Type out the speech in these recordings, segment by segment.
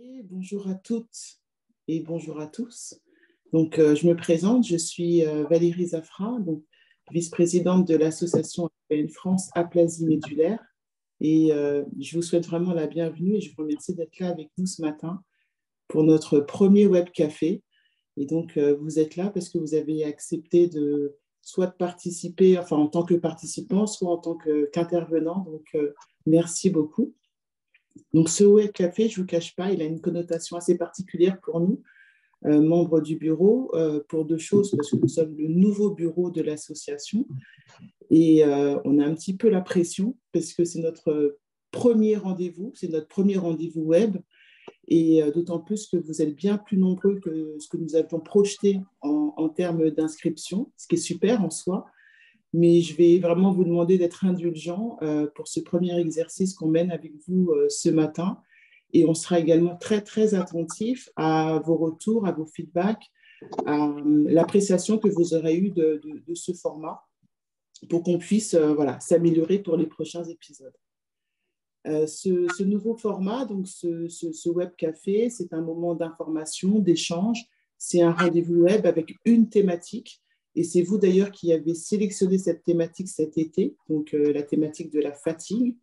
Et bonjour à toutes et bonjour à tous. Donc, je me présente, je suis Valérie Zafra, donc vice-présidente de l'association européenne France Aplasie Médulaire. Et je vous souhaite vraiment la bienvenue et je vous remercie d'être là avec nous ce matin pour notre premier web café. Et donc, vous êtes là parce que vous avez accepté de soit de participer, enfin en tant que participant, soit en tant qu'intervenant. Donc, merci beaucoup. Donc, ce web café, je ne vous cache pas, il a une connotation assez particulière pour nous, membres du bureau, pour deux choses, parce que nous sommes le nouveau bureau de l'association et on a un petit peu la pression parce que c'est notre premier rendez-vous, c'est notre premier rendez-vous web et d'autant plus que vous êtes bien plus nombreux que ce que nous avions projeté en termes d'inscription, ce qui est super en soi. Mais je vais vraiment vous demander d'être indulgent pour ce premier exercice qu'on mène avec vous ce matin. Et on sera également très, très attentif à vos retours, à vos feedbacks, à l'appréciation que vous aurez eue de ce format pour qu'on puisse voilà, s'améliorer pour les prochains épisodes. Ce nouveau format, donc ce web café, c'est un moment d'information, d'échange. C'est un rendez-vous web avec une thématique. Et c'est vous d'ailleurs qui avez sélectionné cette thématique cet été, donc la thématique de la fatigue.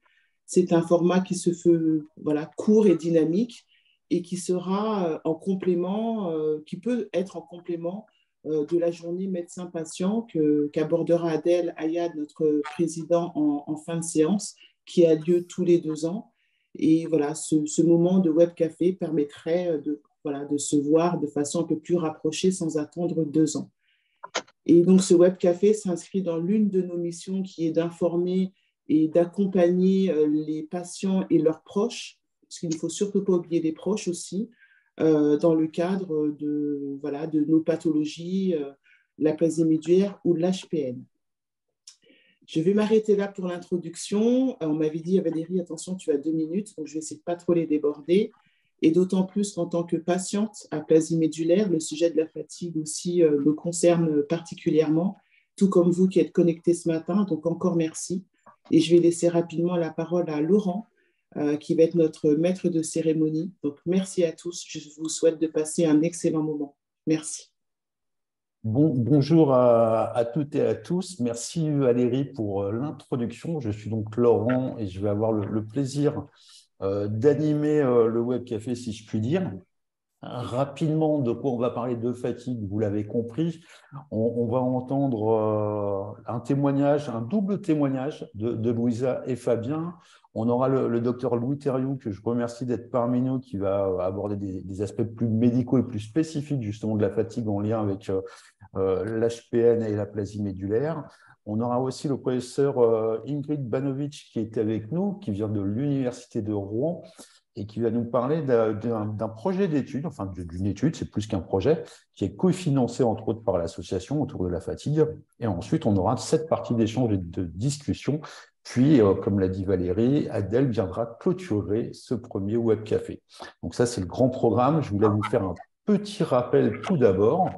C'est un format qui se fait voilà, court et dynamique et qui sera en complément, qui peut être en complément de la journée médecin-patient qu'abordera Adel Ayad, notre président, en fin de séance, qui a lieu tous les 2 ans. Et voilà, ce moment de web café permettrait voilà, de se voir de façon un peu plus rapprochée sans attendre 2 ans. Et donc, ce web café s'inscrit dans l'une de nos missions qui est d'informer et d'accompagner les patients et leurs proches, parce qu'il ne faut surtout pas oublier les proches aussi, dans le cadre voilà, de nos pathologies, l'aplasie médulaire ou l'HPN. Je vais m'arrêter là pour l'introduction. On m'avait dit, Valérie, attention, tu as 2 minutes, donc je vais essayer de ne pas trop les déborder. Et d'autant plus qu'en tant que patiente à aplasie médulaire, le sujet de la fatigue aussi me concerne particulièrement, tout comme vous qui êtes connectés ce matin. Donc encore merci. Et je vais laisser rapidement la parole à Laurent, qui va être notre maître de cérémonie. Donc merci à tous. Je vous souhaite de passer un excellent moment. Merci. Bonjour à toutes et à tous. Merci Valérie pour l'introduction. Je suis donc Laurent et je vais avoir le plaisir d'animer le web café, si je puis dire. Rapidement, de quoi on va parler de fatigue, vous l'avez compris. On va entendre un témoignage, un double témoignage de Louisa et Fabien. On aura le docteur Louis Thériault, que je remercie d'être parmi nous, qui va aborder des aspects plus médicaux et plus spécifiques justement de la fatigue en lien avec l'HPN et l'aplasie médulaire. On aura aussi le professeur Ingrid Banovic qui est avec nous, qui vient de l'Université de Rouen et qui va nous parler d'un projet d'étude, enfin d'une étude, c'est plus qu'un projet, qui est cofinancé entre autres par l'association autour de la fatigue. Et ensuite, on aura 7 parties d'échange et de discussion. Puis, comme l'a dit Valérie, Adèle viendra clôturer ce premier web café. Donc ça, c'est le grand programme. Je voulais vous faire un petit rappel tout d'abord.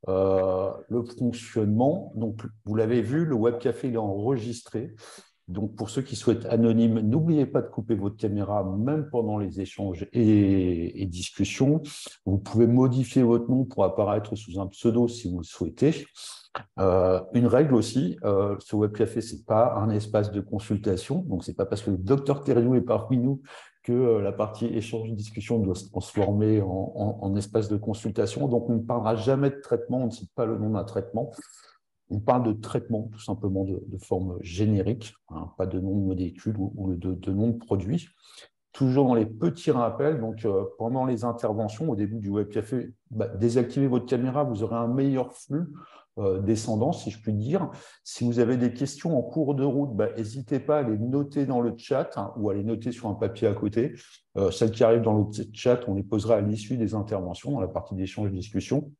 Le fonctionnement, donc vous l'avez vu, le web café il est enregistré. Donc, pour ceux qui souhaitent anonyme, n'oubliez pas de couper votre caméra, même pendant les échanges et discussions. Vous pouvez modifier votre nom pour apparaître sous un pseudo si vous le souhaitez. Une règle aussi, ce web café, ce n'est pas un espace de consultation. Donc, ce n'est pas parce que le docteur Thériault est parmi nous que la partie échange-discussion doit se transformer en espace de consultation. Donc, on ne parlera jamais de traitement, on ne cite pas le nom d'un traitement. On parle de traitement, tout simplement, de forme générique, hein, pas de nom de molécule ou de nom de produit. Toujours dans les petits rappels, donc pendant les interventions, au début du web café, désactivez votre caméra, vous aurez un meilleur flux descendant, si je puis dire. Si vous avez des questions en cours de route, n'hésitez pas à les noter dans le chat ou à les noter sur un papier à côté. Celles qui arrivent dans le chat, on les posera à l'issue des interventions, dans la partie d'échange et discussion.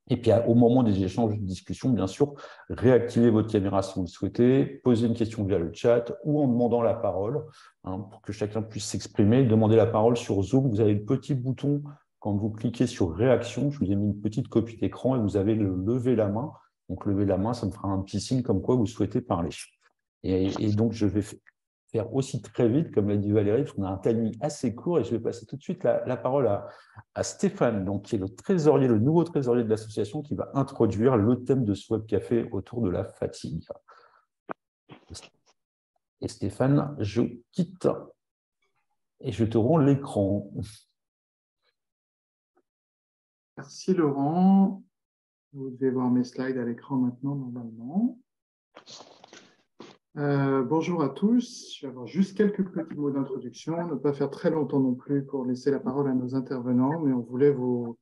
Et puis, au moment des échanges de discussion, bien sûr, réactivez votre caméra si vous le souhaitez, posez une question via le chat ou en demandant la parole pour que chacun puisse s'exprimer. Demandez la parole sur Zoom. Vous avez le petit bouton quand vous cliquez sur réaction. Je vous ai mis une petite copie d'écran et vous avez le lever la main. Donc, lever la main, ça me fera un petit signe comme quoi vous souhaitez parler. Et donc, je vais faire aussi très vite, comme l'a dit Valérie, parce qu'on a un timing assez court, et je vais passer tout de suite la parole à Stéphane, donc, qui est le nouveau trésorier de l'association, qui va introduire le thème de ce webcafé autour de la fatigue. Et Stéphane, je quitte et je te rends l'écran. Merci Laurent. Vous devez voir mes slides à l'écran maintenant, normalement. Bonjour à tous. Je vais avoir juste quelques petits mots d'introduction, ne pas faire très longtemps non plus pour laisser la parole à nos intervenants, mais on voulait vous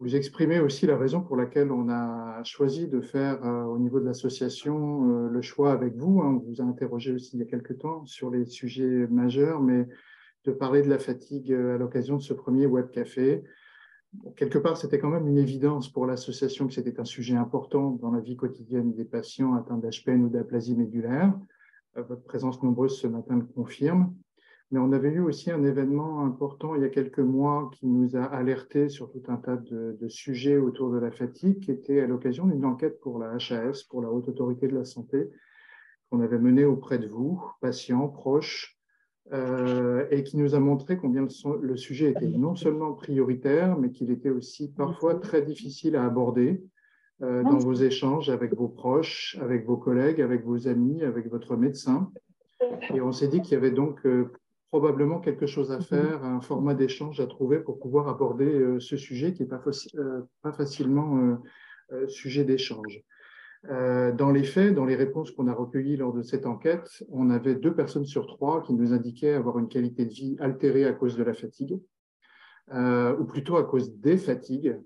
exprimer aussi la raison pour laquelle on a choisi de faire au niveau de l'association le choix avec vous. On vous a interrogé aussi il y a quelques temps sur les sujets majeurs, mais de parler de la fatigue à l'occasion de ce premier webcafé. Bon, quelque part, c'était quand même une évidence pour l'association que c'était un sujet important dans la vie quotidienne des patients atteints d'HPN ou d'aplasie médulaire. Votre présence nombreuse ce matin le confirme. Mais on avait eu aussi un événement important il y a quelques mois qui nous a alertés sur tout un tas de sujets autour de la fatigue, qui était à l'occasion d'une enquête pour la HAS, pour la Haute Autorité de la Santé, qu'on avait menée auprès de vous, patients, proches, et qui nous a montré combien le sujet était non seulement prioritaire, mais qu'il était aussi parfois très difficile à aborder dans vos échanges avec vos proches, avec vos collègues, avec vos amis, avec votre médecin. Et on s'est dit qu'il y avait donc probablement quelque chose à faire, un format d'échange à trouver pour pouvoir aborder ce sujet qui n'est pas facilement sujet d'échange. Dans les faits, dans les réponses qu'on a recueillies lors de cette enquête, on avait 2 personnes sur 3 qui nous indiquaient avoir une qualité de vie altérée à cause de la fatigue, ou plutôt à cause des fatigues,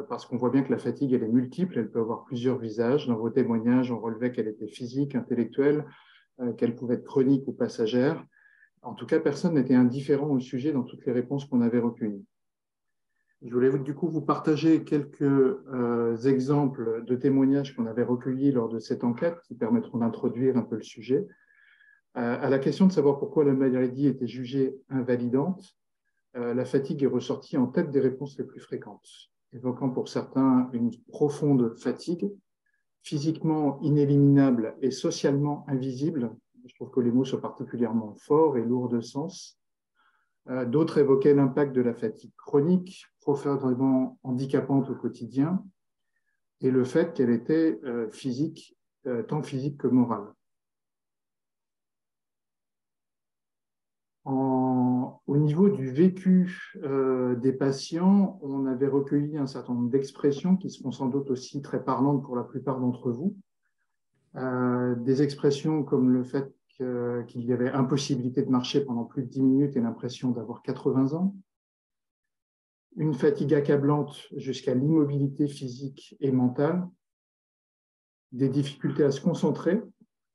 parce qu'on voit bien que la fatigue, elle est multiple, elle peut avoir plusieurs visages. Dans vos témoignages, on relevait qu'elle était physique, intellectuelle, qu'elle pouvait être chronique ou passagère. En tout cas, personne n'était indifférent au sujet dans toutes les réponses qu'on avait recueillies. Je voulais du coup vous partager quelques exemples de témoignages qu'on avait recueillis lors de cette enquête qui permettront d'introduire un peu le sujet. À la question de savoir pourquoi la maladie était jugée invalidante, la fatigue est ressortie en tête des réponses les plus fréquentes, évoquant pour certains une profonde fatigue, physiquement inéliminable et socialement invisible. Je trouve que les mots sont particulièrement forts et lourds de sens. D'autres évoquaient l'impact de la fatigue chronique, profondément handicapante au quotidien, et le fait qu'elle était physique, tant physique que morale. Au niveau du vécu des patients, on avait recueilli un certain nombre d'expressions qui seront sans doute aussi très parlantes pour la plupart d'entre vous. Des expressions comme le fait qu'il y avait impossibilité de marcher pendant plus de 10 minutes et l'impression d'avoir 80 ans, une fatigue accablante jusqu'à l'immobilité physique et mentale, des difficultés à se concentrer,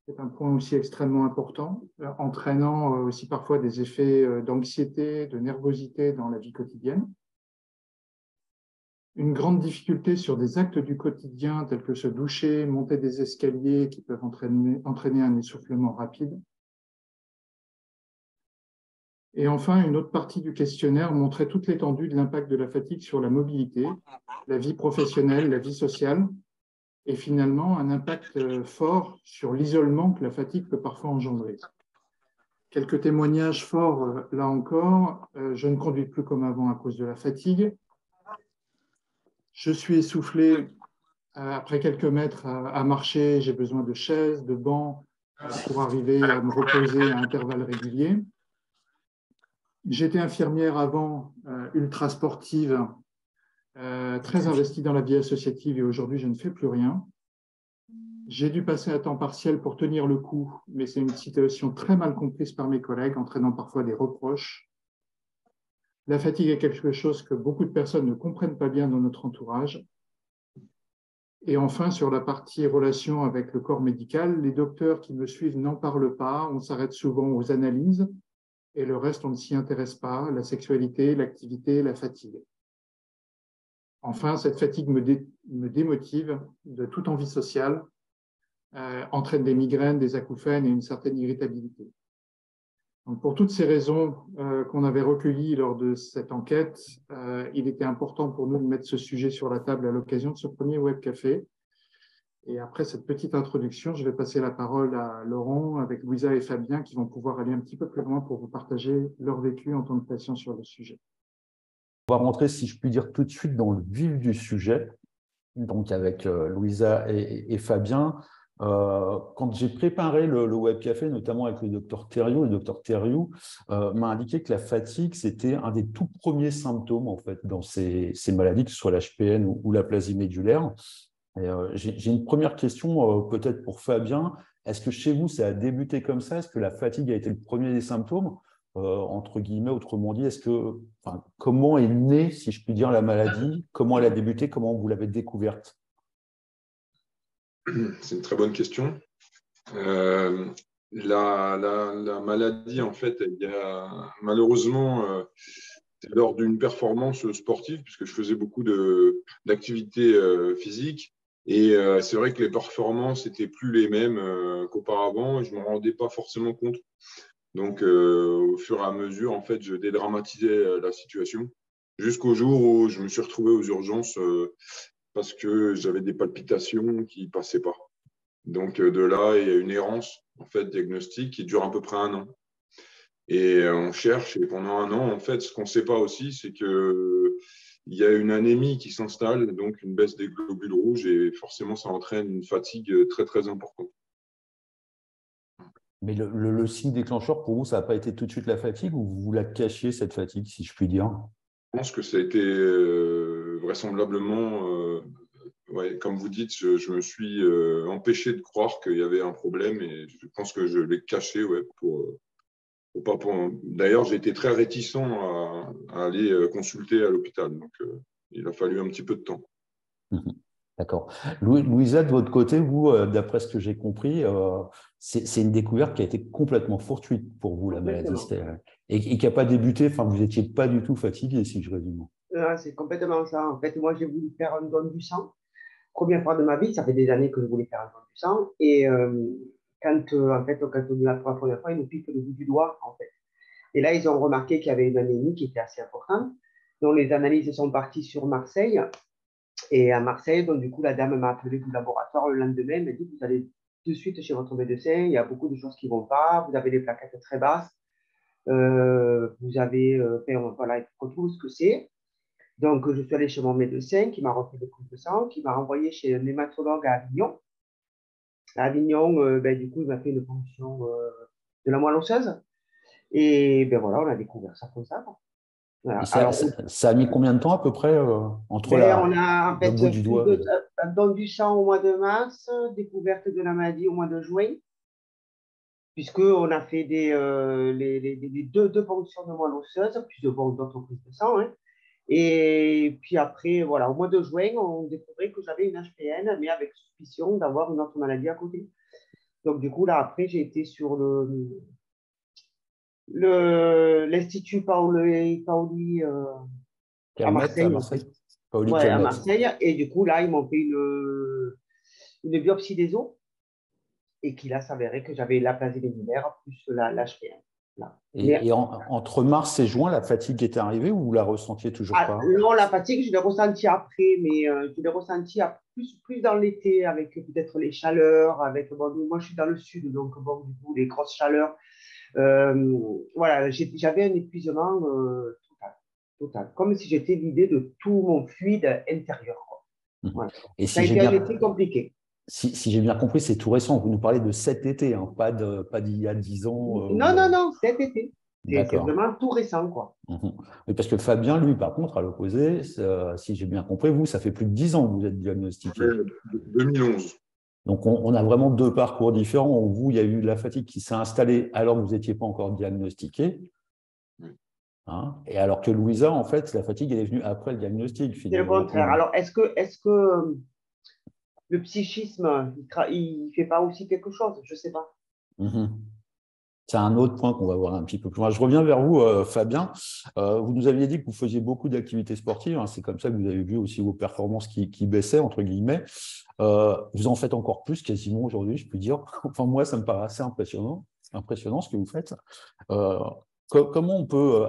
c'est un point aussi extrêmement important, entraînant aussi parfois des effets d'anxiété, de nervosité dans la vie quotidienne. Une grande difficulté sur des actes du quotidien tels que se doucher, monter des escaliers qui peuvent entraîner un essoufflement rapide. Et enfin, une autre partie du questionnaire montrait toute l'étendue de l'impact de la fatigue sur la mobilité, la vie professionnelle, la vie sociale, et finalement un impact fort sur l'isolement que la fatigue peut parfois engendrer. Quelques témoignages forts, là encore. Je ne conduis plus comme avant à cause de la fatigue. Je suis essoufflé après quelques mètres à marcher. J'ai besoin de chaises, de bancs pour arriver à me reposer à intervalles réguliers. J'étais infirmière avant, ultra sportive, très investie dans la vie associative et aujourd'hui, je ne fais plus rien. J'ai dû passer à temps partiel pour tenir le coup, mais c'est une situation très mal comprise par mes collègues, entraînant parfois des reproches. La fatigue est quelque chose que beaucoup de personnes ne comprennent pas bien dans notre entourage. Et enfin, sur la partie relation avec le corps médical, les docteurs qui me suivent n'en parlent pas, on s'arrête souvent aux analyses, et le reste, on ne s'y intéresse pas, la sexualité, l'activité, la fatigue. Enfin, cette fatigue me démotive de toute envie sociale, entraîne des migraines, des acouphènes et une certaine irritabilité. Donc, pour toutes ces raisons qu'on avait recueillies lors de cette enquête, il était important pour nous de mettre ce sujet sur la table à l'occasion de ce premier webcafé. Et après cette petite introduction, je vais passer la parole à Laurent avec Louisa et Fabien qui vont pouvoir aller un petit peu plus loin pour vous partager leur vécu en tant que patient sur le sujet. On va rentrer, si je puis dire, tout de suite dans le vif du sujet, donc avec Louisa et Fabien. Quand j'ai préparé le web café, notamment avec le docteur Thériault m'a indiqué que la fatigue, c'était un des tout premiers symptômes en fait, dans ces maladies, que ce soit l'HPN ou l'aplasie médulaire. J'ai une première question peut-être pour Fabien. Est-ce que chez vous, ça a débuté comme ça? Est-ce que la fatigue a été le premier des symptômes? Entre guillemets, autrement dit, comment est née, si je puis dire, la maladie? Comment elle a débuté? Comment vous l'avez découverte? C'est une très bonne question. La maladie, en fait, il y a malheureusement, c'est lors d'une performance sportive, puisque je faisais beaucoup d'activités physiques. Et c'est vrai que les performances n'étaient plus les mêmes qu'auparavant. Je ne m'en rendais pas forcément compte. Donc, au fur et à mesure, en fait, je dédramatisais la situation jusqu'au jour où je me suis retrouvé aux urgences parce que j'avais des palpitations qui ne passaient pas. Donc, de là, il y a une errance en fait, diagnostique qui dure à peu près 1 an. Et on cherche, et pendant 1 an, en fait, ce qu'on ne sait pas aussi, c'est qu'il y a une anémie qui s'installe, donc une baisse des globules rouges, et forcément, ça entraîne une fatigue très, très importante. Mais le signe déclencheur, pour vous, ça n'a pas été tout de suite la fatigue, ou vous la cachiez, cette fatigue, si je puis dire? Je pense que ça a été vraisemblablement, ouais, comme vous dites, je me suis empêché de croire qu'il y avait un problème, et je pense que je l'ai caché, ouais, D'ailleurs, j'ai été très réticent à aller consulter à l'hôpital, donc il a fallu un petit peu de temps. D'accord. Louisa, de votre côté, vous, d'après ce que j'ai compris, c'est une découverte qui a été complètement fortuite pour vous, la maladie, et qui n'a pas débuté, enfin, vous n'étiez pas du tout fatigué, si je résume. C'est complètement ça. En fait, moi, j'ai voulu faire un don du sang. Première fois de ma vie, ça fait des années que je voulais faire un don du sang. Et quand on l'a pour la première fois, ils nous piquent le bout du doigt, en fait. Et là, ils ont remarqué qu'il y avait une anémie qui était assez importante. Donc, les analyses sont parties sur Marseille. Et à Marseille, donc, du coup, la dame m'a appelé du laboratoire le lendemain. Elle m'a dit, vous allez de suite chez votre médecin. Il y a beaucoup de choses qui ne vont pas. Vous avez des plaquettes très basses. Vous avez, voilà, il faut trouver ce que c'est. Donc, je suis allé chez mon médecin qui m'a refait des prises de sang, qui m'a envoyé chez un hématologue à Avignon. À Avignon, du coup, il m'a fait une ponction de la moelle osseuse. Et ben voilà, on a découvert ça comme ça. Voilà. Ça a mis combien de temps à peu près entre on a en fait le bout du doigt un don du sang au mois de mars, découverte de la maladie au mois de juin, puisqu'on a fait les deux ponctions de moelle osseuse, plus d'autres prises de sang. Hein. Et puis après, voilà, au mois de juin, on découvrait que j'avais une HPN, mais avec suspicion d'avoir une autre maladie à côté. Donc, du coup, là, après, j'ai été sur l'Institut Paoli à Marseille. Ouais, à Marseille. Et du coup, là, ils m'ont fait une biopsie des os et qu'il a s'avéré que j'avais l'aplasie médulaire plus l'HPN. Et entre mars et juin, la fatigue était arrivée ou vous la ressentiez toujours pas? Non, la fatigue, je l'ai ressentie après, mais je l'ai ressentie plus dans l'été, avec peut-être les chaleurs. Moi, je suis dans le sud, donc bon, du coup, les grosses chaleurs. Voilà, j'avais un épuisement total, comme si j'étais vidée de tout mon fluide intérieur. Voilà. Et ça a été compliqué. Si j'ai bien compris, c'est tout récent. Vous nous parlez de cet été, hein, pas d'il y a 10 ans. Non, cet été. C'est vraiment tout récent, quoi. Mais parce que Fabien, lui, par contre, à l'opposé, si j'ai bien compris, vous, ça fait plus de 10 ans que vous êtes diagnostiqué. 2011. Donc, on a vraiment 2 parcours différents. Vous, il y a eu la fatigue qui s'est installée alors que vous n'étiez pas encore diagnostiqué. Hein, et alors que Louisa, en fait, la fatigue, elle est venue après le diagnostic. C'est le contraire. Alors, est-ce que le psychisme, il ne fait pas aussi quelque chose? Je ne sais pas. C'est un autre point qu'on va voir un petit peu plus loin. Je reviens vers vous, Fabien. Vous nous aviez dit que vous faisiez beaucoup d'activités sportives. Hein. C'est comme ça que vous avez vu aussi vos performances qui baissaient, entre guillemets. Vous en faites encore plus quasiment aujourd'hui, je peux dire. Enfin, moi, ça me paraît assez impressionnant ce que vous faites. Comment on peut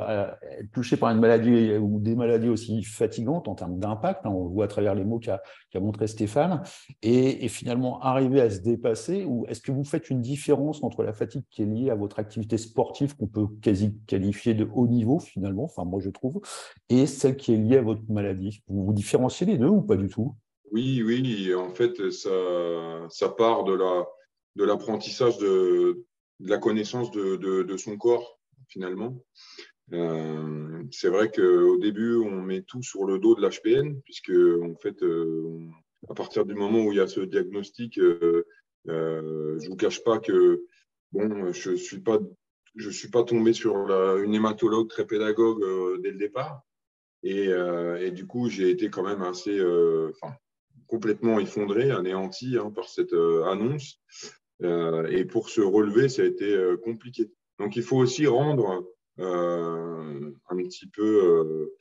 être touché par une maladie ou des maladies aussi fatigantes en termes d'impact, hein, on le voit à travers les mots qu'a montré Stéphane, et finalement arriver à se dépasser, ou est-ce que vous faites une différence entre la fatigue qui est liée à votre activité sportive, qu'on peut quasi qualifier de haut niveau finalement, enfin moi je trouve, et celle qui est liée à votre maladie? Vous différenciez les deux ou pas du tout? Oui, oui, en fait, ça part de l'apprentissage de la connaissance de son corps, finalement. C'est vrai qu'au début, on met tout sur le dos de l'HPN, puisque en fait, à partir du moment où il y a ce diagnostic, je ne vous cache pas que bon, je suis pas tombé sur une hématologue très pédagogue dès le départ, et du coup, j'ai été quand même assez, complètement effondré, anéanti hein, par cette annonce. Et pour se relever, ça a été compliqué. Donc, il faut aussi rendre un petit peu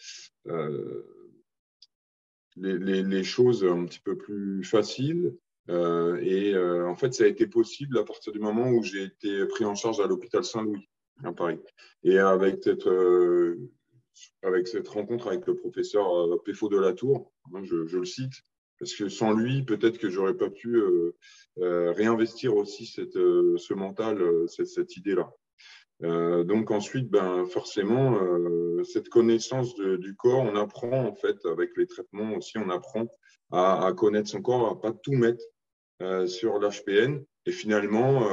les choses un petit peu plus faciles. En fait, ça a été possible à partir du moment où j'ai été pris en charge à l'hôpital Saint-Louis, à Paris. Et avec cette rencontre avec le professeur Péfo de la Tour, hein, je le cite, parce que sans lui, peut-être que j'aurais pas pu réinvestir aussi ce mental, cette idée-là. Donc ensuite, ben, forcément, cette connaissance du corps, on apprend en fait avec les traitements aussi, on apprend à connaître son corps, à pas tout mettre sur l'HPN. Et finalement,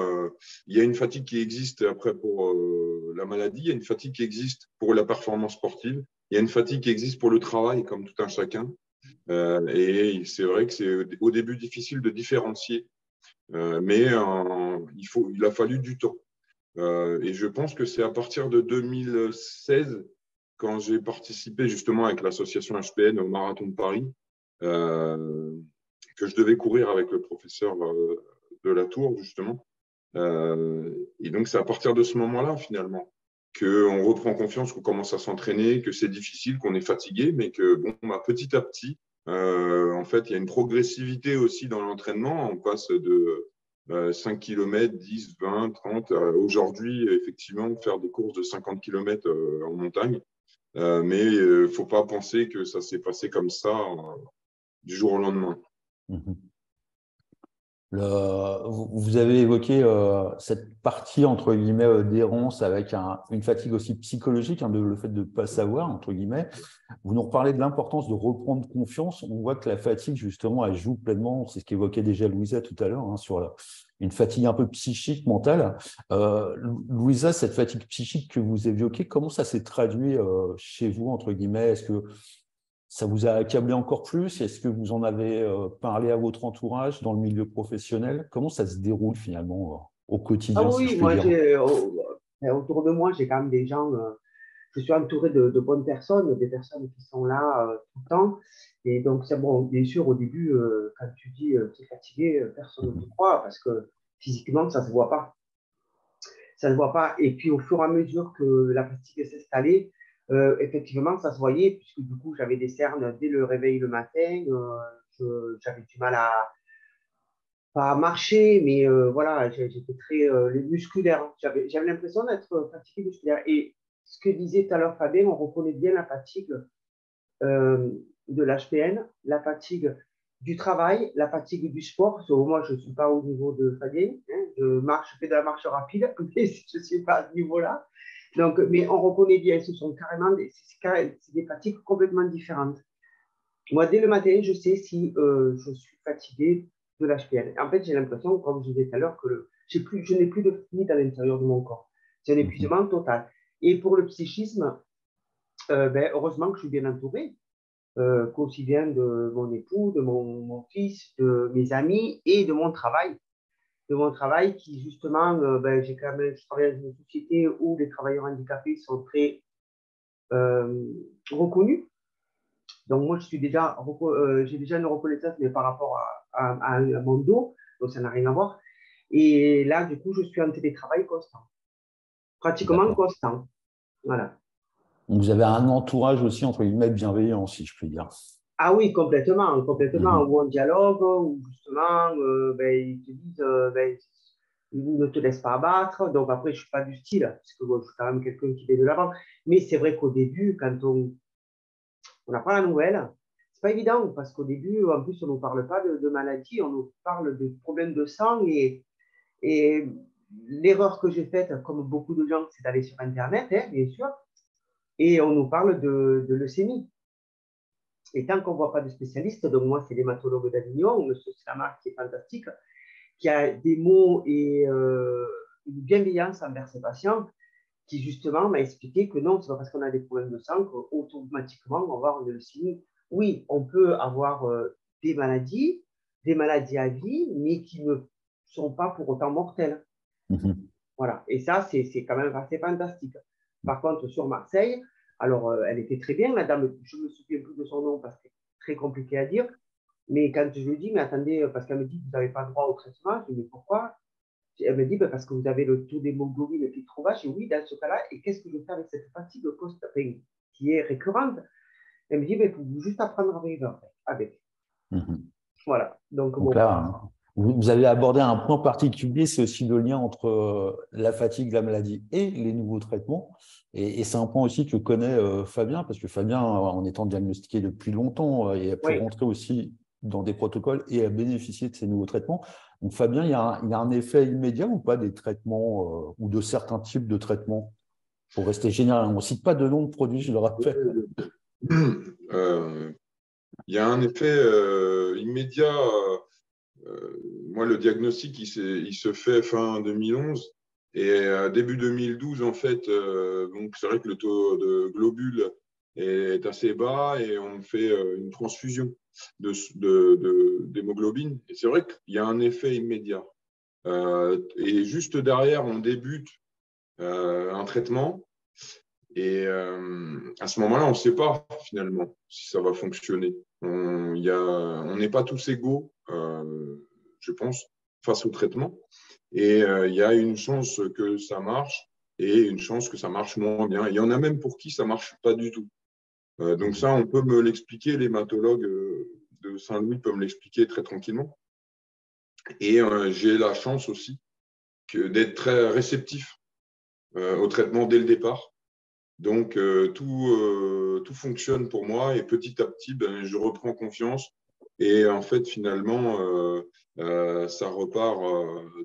il y a une fatigue qui existe après pour la maladie, il y a une fatigue qui existe pour la performance sportive, il y a une fatigue qui existe pour le travail, comme tout un chacun. Et c'est vrai que c'est au début difficile de différencier, mais il a fallu du temps. Et je pense que c'est à partir de 2016, quand j'ai participé justement avec l'association HPN au Marathon de Paris, que je devais courir avec le professeur de la Tour, justement. Et donc, c'est à partir de ce moment-là, finalement, qu'on reprend confiance, qu'on commence à s'entraîner, que c'est difficile, qu'on est fatigué, mais que bon, bah, petit à petit, en fait, il y a une progressivité aussi dans l'entraînement. On passe de 5 km, 10, 20, 30. Aujourd'hui, effectivement, faire des courses de 50 km en montagne. Mais il ne faut pas penser que ça s'est passé comme ça du jour au lendemain. Mmh. Vous avez évoqué cette partie, entre guillemets, d'errance avec une fatigue aussi psychologique, hein, le fait de ne pas savoir, entre guillemets. Vous nous reparlez de l'importance de reprendre confiance. On voit que la fatigue, justement, elle joue pleinement, c'est ce qu'évoquait déjà Louisa tout à l'heure, hein, sur une fatigue un peu psychique, mentale. Louisa, cette fatigue psychique que vous évoquez, comment ça s'est traduit chez vous, entre guillemets? Est-ce que ça vous a accablé encore plus? Est-ce que vous en avez parlé à votre entourage dans le milieu professionnel? Comment ça se déroule finalement au Ah quotidien, si je oui, puis moi, dire? autour de moi, j'ai quand même des gens, je suis entouré de bonnes personnes, des personnes qui sont là tout le temps. Et donc, c'est bon, bien sûr, au début, quand tu dis tu es fatigué, personne ne te croit parce que physiquement, ça ne se voit pas. Ça ne se voit pas. Et puis, au fur et à mesure que la fatigue s'installait, effectivement, ça se voyait, puisque du coup, j'avais des cernes dès le réveil le matin. J'avais du mal pas à marcher, mais voilà, j'étais très musculaire. J'avais l'impression d'être fatigué musculaire. Et ce que disait tout à l'heure Fabien, on reconnaît bien la fatigue de l'HPN, la fatigue du travail, la fatigue du sport. Moi, je ne suis pas au niveau de Fabien. Hein, je fais de la marche rapide, mais je ne suis pas à ce niveau-là. Donc, mais on reconnaît bien, ce sont carrément c'est des fatigues complètement différentes. Moi, dès le matin, je sais si je suis fatigué de l'HPN. En fait, j'ai l'impression, comme je disais tout à l'heure, que je n'ai plus de fluide à l'intérieur de mon corps. C'est un épuisement total. Et pour le psychisme, heureusement que je suis bien entouré, qu'aussi bien de mon époux, de mon fils, de mes amis et de mon travail. De mon travail qui, justement, je travaille dans une société où les travailleurs handicapés sont très reconnus. Donc, moi, j'ai déjà une reconnaissance, mais par rapport à mon dos, donc ça n'a rien à voir. Et là, du coup, je suis en télétravail constant, pratiquement constant. Voilà. Donc, vous avez un entourage aussi, entre guillemets, bienveillant, si je puis dire. Ah oui, complètement, où on dialogue, où justement, ils te disent, ne te laisse pas abattre. Donc après, je ne suis pas du style, parce que bon, je suis quand même quelqu'un qui fait de l'avant. Mais c'est vrai qu'au début, quand on apprend la nouvelle, c'est pas évident, parce qu'au début, en plus, on ne nous parle pas de maladie, on nous parle de problèmes de sang. Et l'erreur que j'ai faite, comme beaucoup de gens, c'est d'aller sur Internet, hein, bien sûr, et on nous parle de leucémie. Et tant qu'on ne voit pas de spécialiste, donc moi, c'est l'hématologue d'Avignon, M. Slamak, qui est fantastique, qui a des mots et une bienveillance envers ses patients, qui justement m'a expliqué que non, ce n'est pas parce qu'on a des problèmes de sang qu'automatiquement on va avoir une leucémie. Oui, on peut avoir des maladies à vie, mais qui ne sont pas pour autant mortelles. Voilà, et ça, c'est quand même assez fantastique. Par contre, sur Marseille, alors elle était très bien, la dame, je ne me souviens plus de son nom parce que c'est très compliqué à dire, mais quand je lui dis, mais attendez, parce qu'elle me dit, vous n'avez pas droit au traitement, je lui dis, mais pourquoi? Elle me dit, parce que vous avez le taux d'hémoglobine qui est trop bas. Je dis, oui, dans ce cas-là, et qu'est-ce que je fais avec cette fatigue qui est récurrente? Elle me dit, il faut juste apprendre à vivre avec. Voilà. Donc bon, là, vous avez abordé un point particulier, c'est aussi le lien entre la fatigue, la maladie et les nouveaux traitements. Et c'est un point aussi que connaît Fabien, parce que Fabien, en étant diagnostiqué depuis longtemps, il a pu rentrer aussi dans des protocoles et a bénéficié de ces nouveaux traitements. Donc Fabien, il y a un effet immédiat ou pas des traitements ou de certains types de traitements? Pour rester général, on ne cite pas de nom de produit, je le rappelle. Il y a un effet immédiat. Moi, le diagnostic, il se fait fin 2011 et début 2012, en fait, donc c'est vrai que le taux de globules est assez bas et on fait une transfusion d'hémoglobine. Et c'est vrai qu'il y a un effet immédiat. Et juste derrière, on débute un traitement. Et à ce moment-là, on ne sait pas finalement si ça va fonctionner. On n'est pas tous égaux, je pense, face au traitement. Et il y a une chance que ça marche et une chance que ça marche moins bien. Il y en a même pour qui ça ne marche pas du tout. Donc ça, on peut me l'expliquer, l'hématologue de Saint-Louis peut me l'expliquer très tranquillement. Et j'ai la chance aussi d'être très réceptif au traitement dès le départ. Donc, tout fonctionne pour moi et petit à petit, je reprends confiance. Et en fait, finalement, ça repart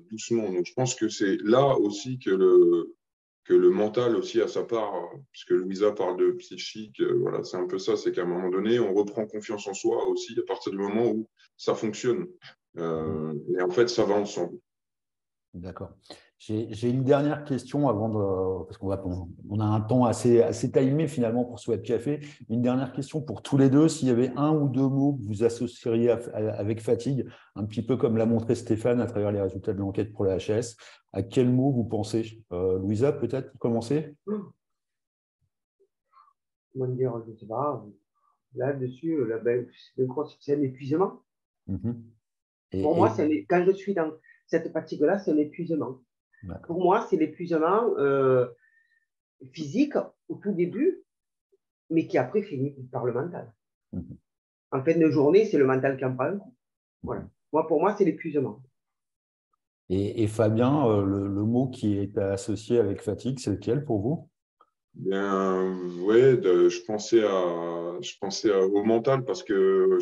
doucement. Donc, je pense que c'est là aussi que le mental aussi a sa part, puisque Louisa parle de psychique. Voilà, c'est un peu ça, c'est qu'à un moment donné, on reprend confiance en soi aussi à partir du moment où ça fonctionne. Et en fait, ça va ensemble. D'accord. J'ai une dernière question avant de, parce qu'on a un temps assez timé finalement pour ce web café. Une dernière question pour tous les deux. S'il y avait un ou deux mots que vous associeriez avec fatigue, un petit peu comme l'a montré Stéphane à travers les résultats de l'enquête pour la HS, à quel mot vous pensez? Louisa, peut-être pour commencer? Comment dire, je ne sais pas. Là-dessus, c'est un épuisement. Pour moi, quand je suis dans cette fatigue-là, c'est un épuisement. Pour moi, c'est l'épuisement physique au tout début, mais qui après finit par le mental. En fin de journée, c'est le mental qui en prend un coup. Voilà. Pour moi, c'est l'épuisement. Et Fabien, le mot qui est associé avec fatigue, c'est lequel pour vous? Bien, ouais, je pensais au mental parce que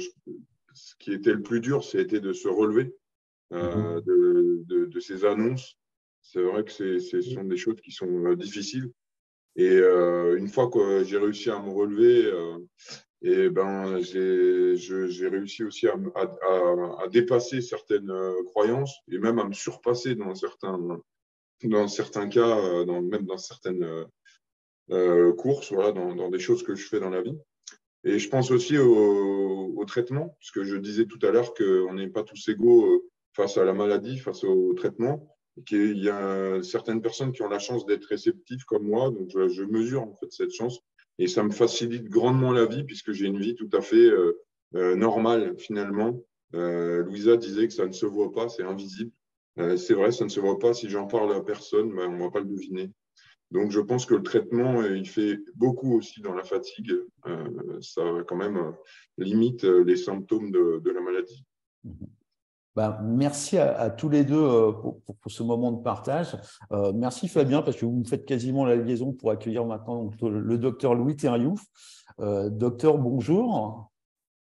ce qui était le plus dur, c'était de se relever de ces annonces. C'est vrai que ce sont des choses qui sont difficiles. Et une fois que j'ai réussi à me relever, et j'ai réussi aussi à dépasser certaines croyances et même à me surpasser dans certains cas, même dans certaines courses, voilà, dans des choses que je fais dans la vie. Et je pense aussi au traitement, parce que je disais tout à l'heure qu'on n'est pas tous égaux face à la maladie, face au traitement, et qu'il y a certaines personnes qui ont la chance d'être réceptives comme moi, donc je mesure en fait cette chance, et ça me facilite grandement la vie, puisque j'ai une vie tout à fait normale finalement. Louisa disait que ça ne se voit pas, c'est invisible. C'est vrai, ça ne se voit pas. Si j'en parle à personne, on ne va pas le deviner. Donc, je pense que le traitement, il fait beaucoup aussi dans la fatigue. Ça, quand même, limite les symptômes de la maladie. Ben, merci à tous les deux pour ce moment de partage. Merci Fabien, parce que vous me faites quasiment la liaison pour accueillir maintenant donc, le docteur Louis Therriouf. Docteur, bonjour.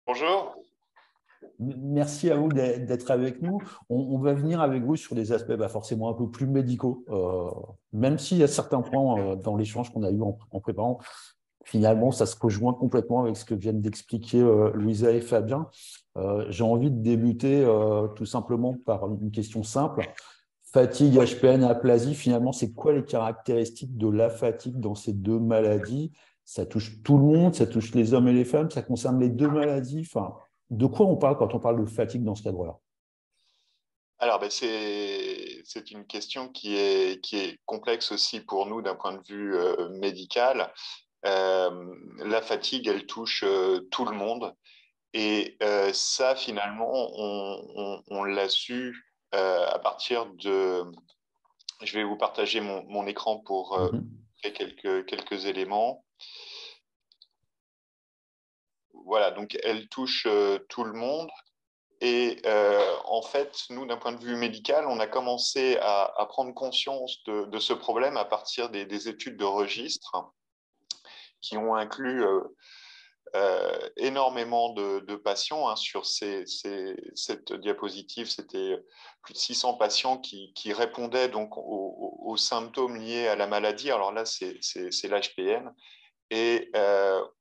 Bonjour. Merci à vous d'être avec nous. On va venir avec vous sur des aspects forcément un peu plus médicaux, même s'il y a certains points dans l'échange qu'on a eu en préparant. Finalement, ça se rejoint complètement avec ce que viennent d'expliquer Louisa et Fabien. J'ai envie de débuter tout simplement par une question simple. Fatigue, HPN, aplasie, finalement, c'est quoi les caractéristiques de la fatigue dans ces deux maladies? Ça touche tout le monde, ça touche les hommes et les femmes, ça concerne les deux maladies. Enfin, de quoi on parle quand on parle de fatigue dans ce cadre-là? Alors, c'est une question qui est complexe aussi pour nous d'un point de vue médical. La fatigue, elle touche tout le monde. Et ça, finalement, on l'a su à partir de... Je vais vous partager mon écran pour quelques éléments. Voilà, donc elle touche tout le monde. Et en fait, nous, d'un point de vue médical, on a commencé à prendre conscience de ce problème à partir des études de registre qui ont inclus énormément de patients. Hein, sur cette diapositive, c'était plus de 600 patients qui répondaient donc aux symptômes liés à la maladie. Alors là, c'est l'HPN. Et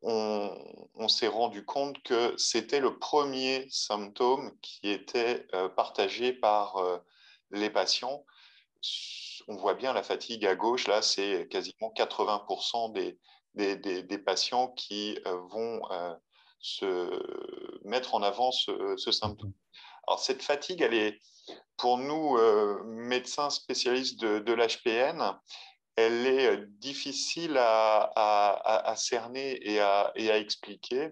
on s'est rendu compte que c'était le premier symptôme qui était partagé par les patients. On voit bien la fatigue à gauche, là, c'est quasiment 80% des patients qui vont se mettre en avant ce symptôme. Alors, cette fatigue, elle est, pour nous, médecins spécialistes de l'HPN, elle est difficile à cerner et à expliquer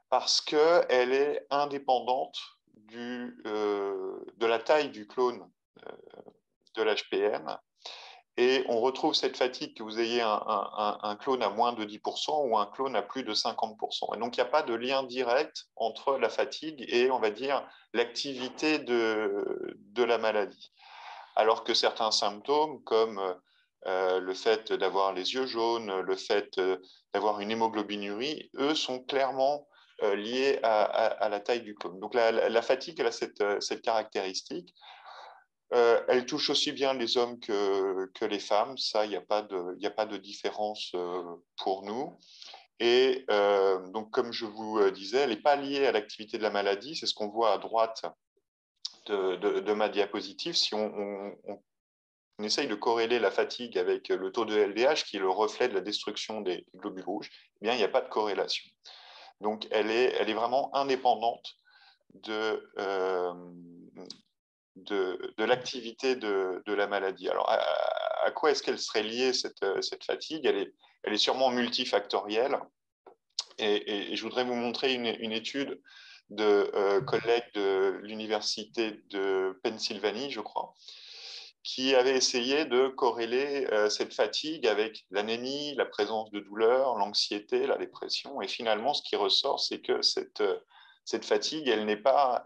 parce qu'elle est indépendante de la taille du clone de l'HPN. Et on retrouve cette fatigue que vous ayez un clone à moins de 10% ou un clone à plus de 50%. Et donc, il n'y a pas de lien direct entre la fatigue et, on va dire, l'activité de la maladie. Alors que certains symptômes, comme le fait d'avoir les yeux jaunes, le fait d'avoir une hémoglobinurie, eux sont clairement liés à la taille du clone. Donc la fatigue, elle a cette caractéristique. Elle touche aussi bien les hommes que les femmes. Ça, il n'y a pas de différence pour nous. Et donc, comme je vous disais, elle n'est pas liée à l'activité de la maladie. C'est ce qu'on voit à droite de ma diapositive. Si on essaye de corréler la fatigue avec le taux de LDH, qui est le reflet de la destruction des globules rouges, eh bien, il n'y a pas de corrélation. Donc, elle est vraiment indépendante de l'activité de la maladie. Alors, à quoi est-ce qu'elle serait liée, cette fatigue? Elle est sûrement multifactorielle. Et je voudrais vous montrer une étude de collègues de l'université de Pennsylvanie, je crois, qui avait essayé de corréler cette fatigue avec l'anémie, la présence de douleurs, l'anxiété, la dépression. Et finalement, ce qui ressort, c'est que cette fatigue, elle n'est pas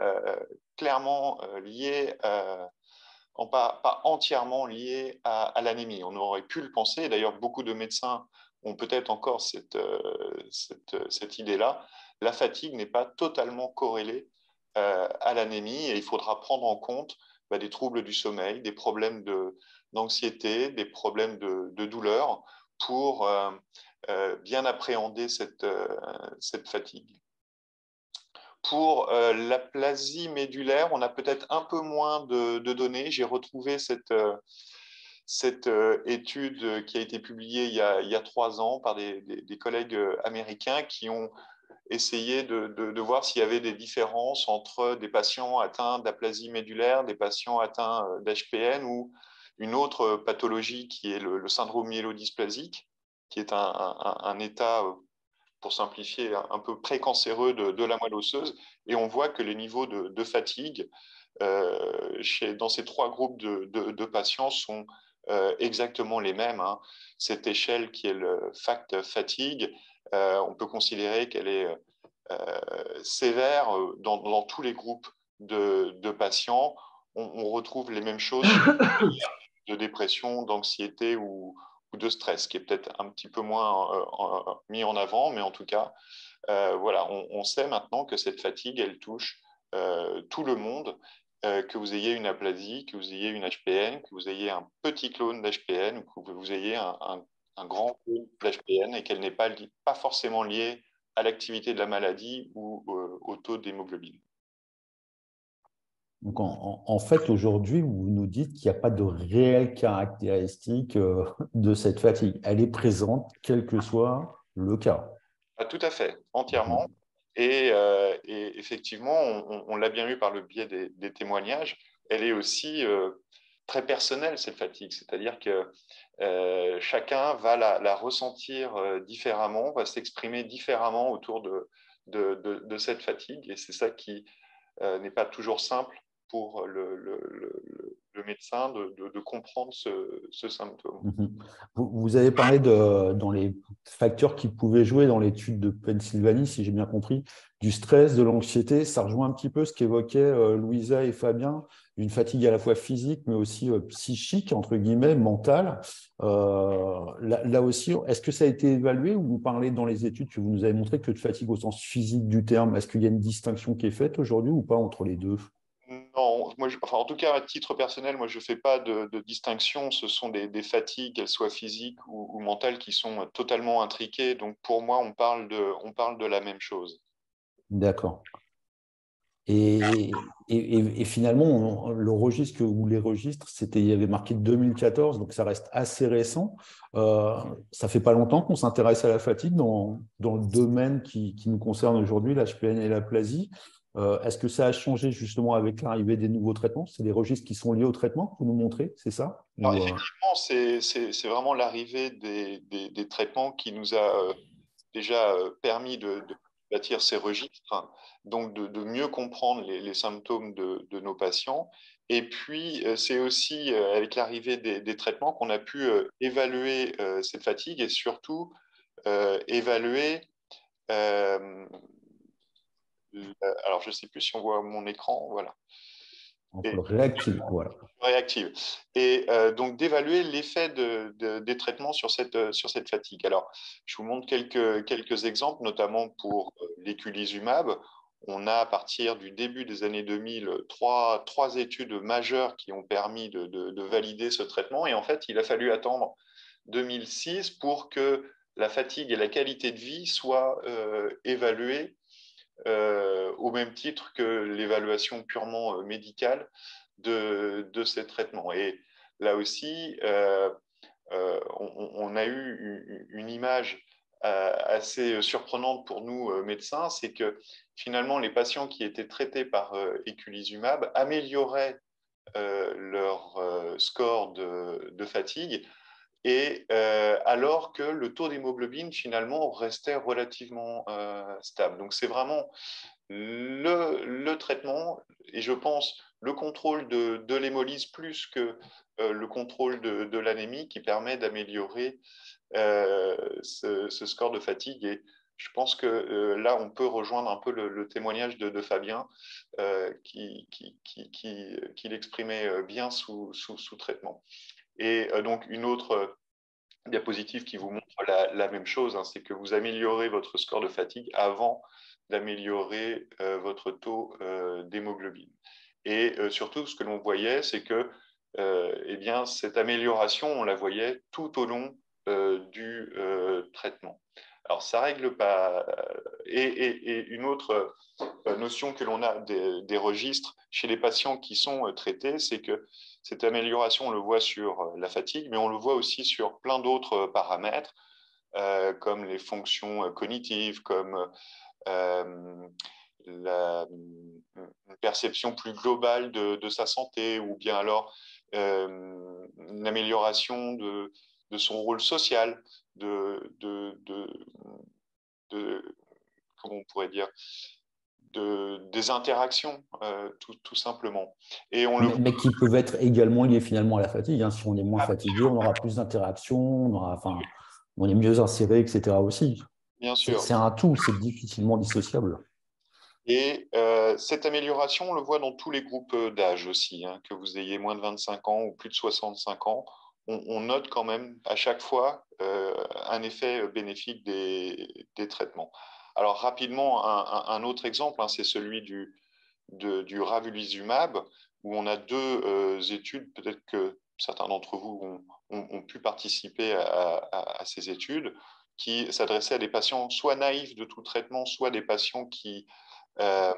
clairement liée, pas entièrement liée à l'anémie. On aurait pu le penser. D'ailleurs, beaucoup de médecins ont peut-être encore cette idée-là. La fatigue n'est pas totalement corrélée à l'anémie et il faudra prendre en compte des troubles du sommeil, des problèmes d'anxiété, des problèmes de douleur pour bien appréhender cette fatigue. Pour l'aplasie médulaire, on a peut-être un peu moins de données. J'ai retrouvé cette étude qui a été publiée il y a 3 ans par des collègues américains qui ont essayé de voir s'il y avait des différences entre des patients atteints d'aplasie médulaire, des patients atteints d'HPN ou une autre pathologie qui est le syndrome myélodysplasique, qui est un état, pour simplifier, un peu précancéreux de la moelle osseuse. Et on voit que les niveaux de fatigue dans ces 3 groupes de patients sont exactement les mêmes. Hein. Cette échelle qui est le FACT fatigue, on peut considérer qu'elle est sévère dans tous les groupes de patients, on retrouve les mêmes choses de dépression, d'anxiété ou de stress, qui est peut-être un petit peu moins mis en avant, mais en tout cas, voilà, on sait maintenant que cette fatigue, elle touche tout le monde, que vous ayez une aplasie, que vous ayez une HPN, que vous ayez un petit clone d'HPN ou que vous ayez un grand clone d'HPN et qu'elle n'est pas forcément liée à l'activité de la maladie ou au taux d'hémoglobine. Donc, en fait, aujourd'hui, vous nous dites qu'il n'y a pas de réelle caractéristique de cette fatigue. Elle est présente, quel que soit le cas. Ah, tout à fait, entièrement. Et effectivement, on l'a bien vu par le biais des témoignages, elle est aussi très personnelle, cette fatigue. C'est-à-dire que chacun va la ressentir différemment, va s'exprimer différemment autour de cette fatigue. Et c'est ça qui n'est pas toujours simple pour le médecin de comprendre ce symptôme. Vous avez parlé dans les facteurs qui pouvaient jouer dans l'étude de Pennsylvanie, si j'ai bien compris, du stress, de l'anxiété. Ça rejoint un petit peu ce qu'évoquaient Louisa et Fabien, une fatigue à la fois physique, mais aussi psychique, entre guillemets, mentale. Là aussi, est-ce que ça a été évalué ou vous parlez dans les études que vous nous avez montré que de fatigue au sens physique du terme? Est-ce qu'il y a une distinction qui est faite aujourd'hui ou pas entre les deux? Non, en tout cas, à titre personnel, moi, je ne fais pas de distinction. Ce sont des fatigues, qu'elles soient physiques ou mentales, qui sont totalement intriquées. Donc, pour moi, on parle de la même chose. D'accord. Et finalement, le registre ou les registres, il y avait marqué 2014, donc ça reste assez récent. Ça fait pas longtemps qu'on s'intéresse à la fatigue dans le domaine qui nous concerne aujourd'hui, l'HPN et l'aplasie. Est-ce que ça a changé justement avec l'arrivée des nouveaux traitements? C'est des registres qui sont liés au traitement que vous nous montrez, c'est ça? Alors, effectivement, c'est vraiment l'arrivée des traitements qui nous a déjà permis de bâtir ces registres, donc de mieux comprendre les symptômes de nos patients. Et puis, c'est aussi avec l'arrivée des traitements qu'on a pu évaluer cette fatigue et surtout évaluer alors, je ne sais plus si on voit mon écran, voilà. Réactive, voilà. Réactive. Et donc, d'évaluer l'effet des traitements sur cette fatigue. Alors, je vous montre quelques exemples, notamment pour l'éculizumab. On a, à partir du début des années 2000, trois études majeures qui ont permis de valider ce traitement. Et en fait, il a fallu attendre 2006 pour que la fatigue et la qualité de vie soient évaluées au même titre que l'évaluation purement médicale de ces traitements. Et là aussi, on a eu une image assez surprenante pour nous, médecins, c'est que finalement, les patients qui étaient traités par eculizumab amélioraient leur score de fatigue, et alors que le taux d'hémoglobine, finalement, restait relativement stable. Donc, c'est vraiment le traitement, et je pense le contrôle de l'hémolyse plus que le contrôle de l'anémie qui permet d'améliorer ce score de fatigue. Et je pense que là, on peut rejoindre un peu le témoignage de Fabien qui l'exprimait bien sous traitement. Et donc, une autre diapositive qui vous montre la même chose, c'est que vous améliorez votre score de fatigue avant d'améliorer votre taux d'hémoglobine. Et surtout, ce que l'on voyait, c'est que eh bien, cette amélioration, on la voyait tout au long du traitement. Alors, ça règle pas. Et une autre notion que l'on a des registres chez les patients qui sont traités, c'est que cette amélioration, on le voit sur la fatigue, mais on le voit aussi sur plein d'autres paramètres, comme les fonctions cognitives, comme une perception plus globale de sa santé, ou bien alors une amélioration de son rôle social, comment on pourrait dire, des interactions, tout simplement. Et mais qui peuvent être également liés finalement à la fatigue. Si on est moins fatigué, on aura plus d'interactions, on est mieux inséré, etc. aussi. Bien sûr. C'est un tout, c'est difficilement dissociable. Et cette amélioration, on le voit dans tous les groupes d'âge aussi, hein, que vous ayez moins de 25 ans ou plus de 65 ans, on note quand même à chaque fois un effet bénéfique des traitements. Alors rapidement, un autre exemple, hein, c'est celui du ravulizumab, où on a deux études, peut-être que certains d'entre vous ont pu participer à ces études, qui s'adressaient à des patients soit naïfs de tout traitement, soit des patients qui euh,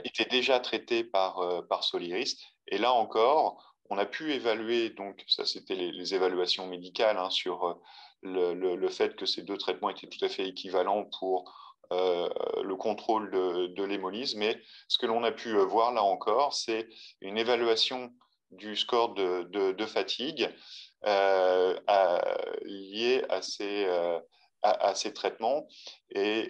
étaient déjà traités par Soliris. Et là encore, on a pu évaluer, donc ça c'était les évaluations médicales, hein, sur le fait que ces deux traitements étaient tout à fait équivalents pour le contrôle de l'hémolyse. Mais ce que l'on a pu voir là encore, c'est une évaluation du score de fatigue lié à ces traitements. Et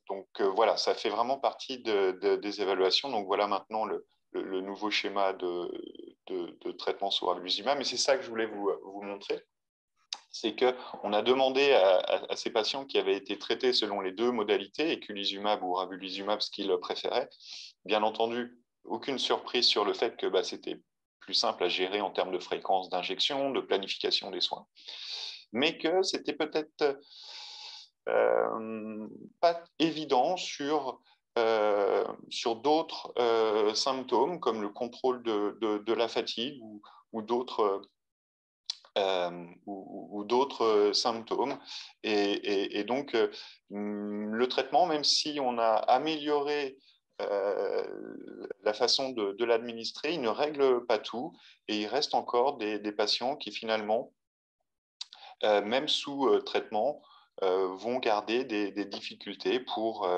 donc voilà, ça fait vraiment partie des évaluations. Donc voilà maintenant le nouveau schéma de traitement sous ravulizumab. Mais c'est ça que je voulais vous montrer. C'est qu'on a demandé à ces patients qui avaient été traités selon les deux modalités, eculizumab ou ravulizumab, ce qu'ils préféraient. Bien entendu, aucune surprise sur le fait que c'était plus simple à gérer en termes de fréquence d'injection, de planification des soins. Mais que c'était peut-être pas évident sur d'autres symptômes, comme le contrôle de la fatigue ou d'autres symptômes. Et donc, le traitement, même si on a amélioré la façon de l'administrer, il ne règle pas tout. Et il reste encore des patients qui, finalement, même sous traitement, vont garder des difficultés pour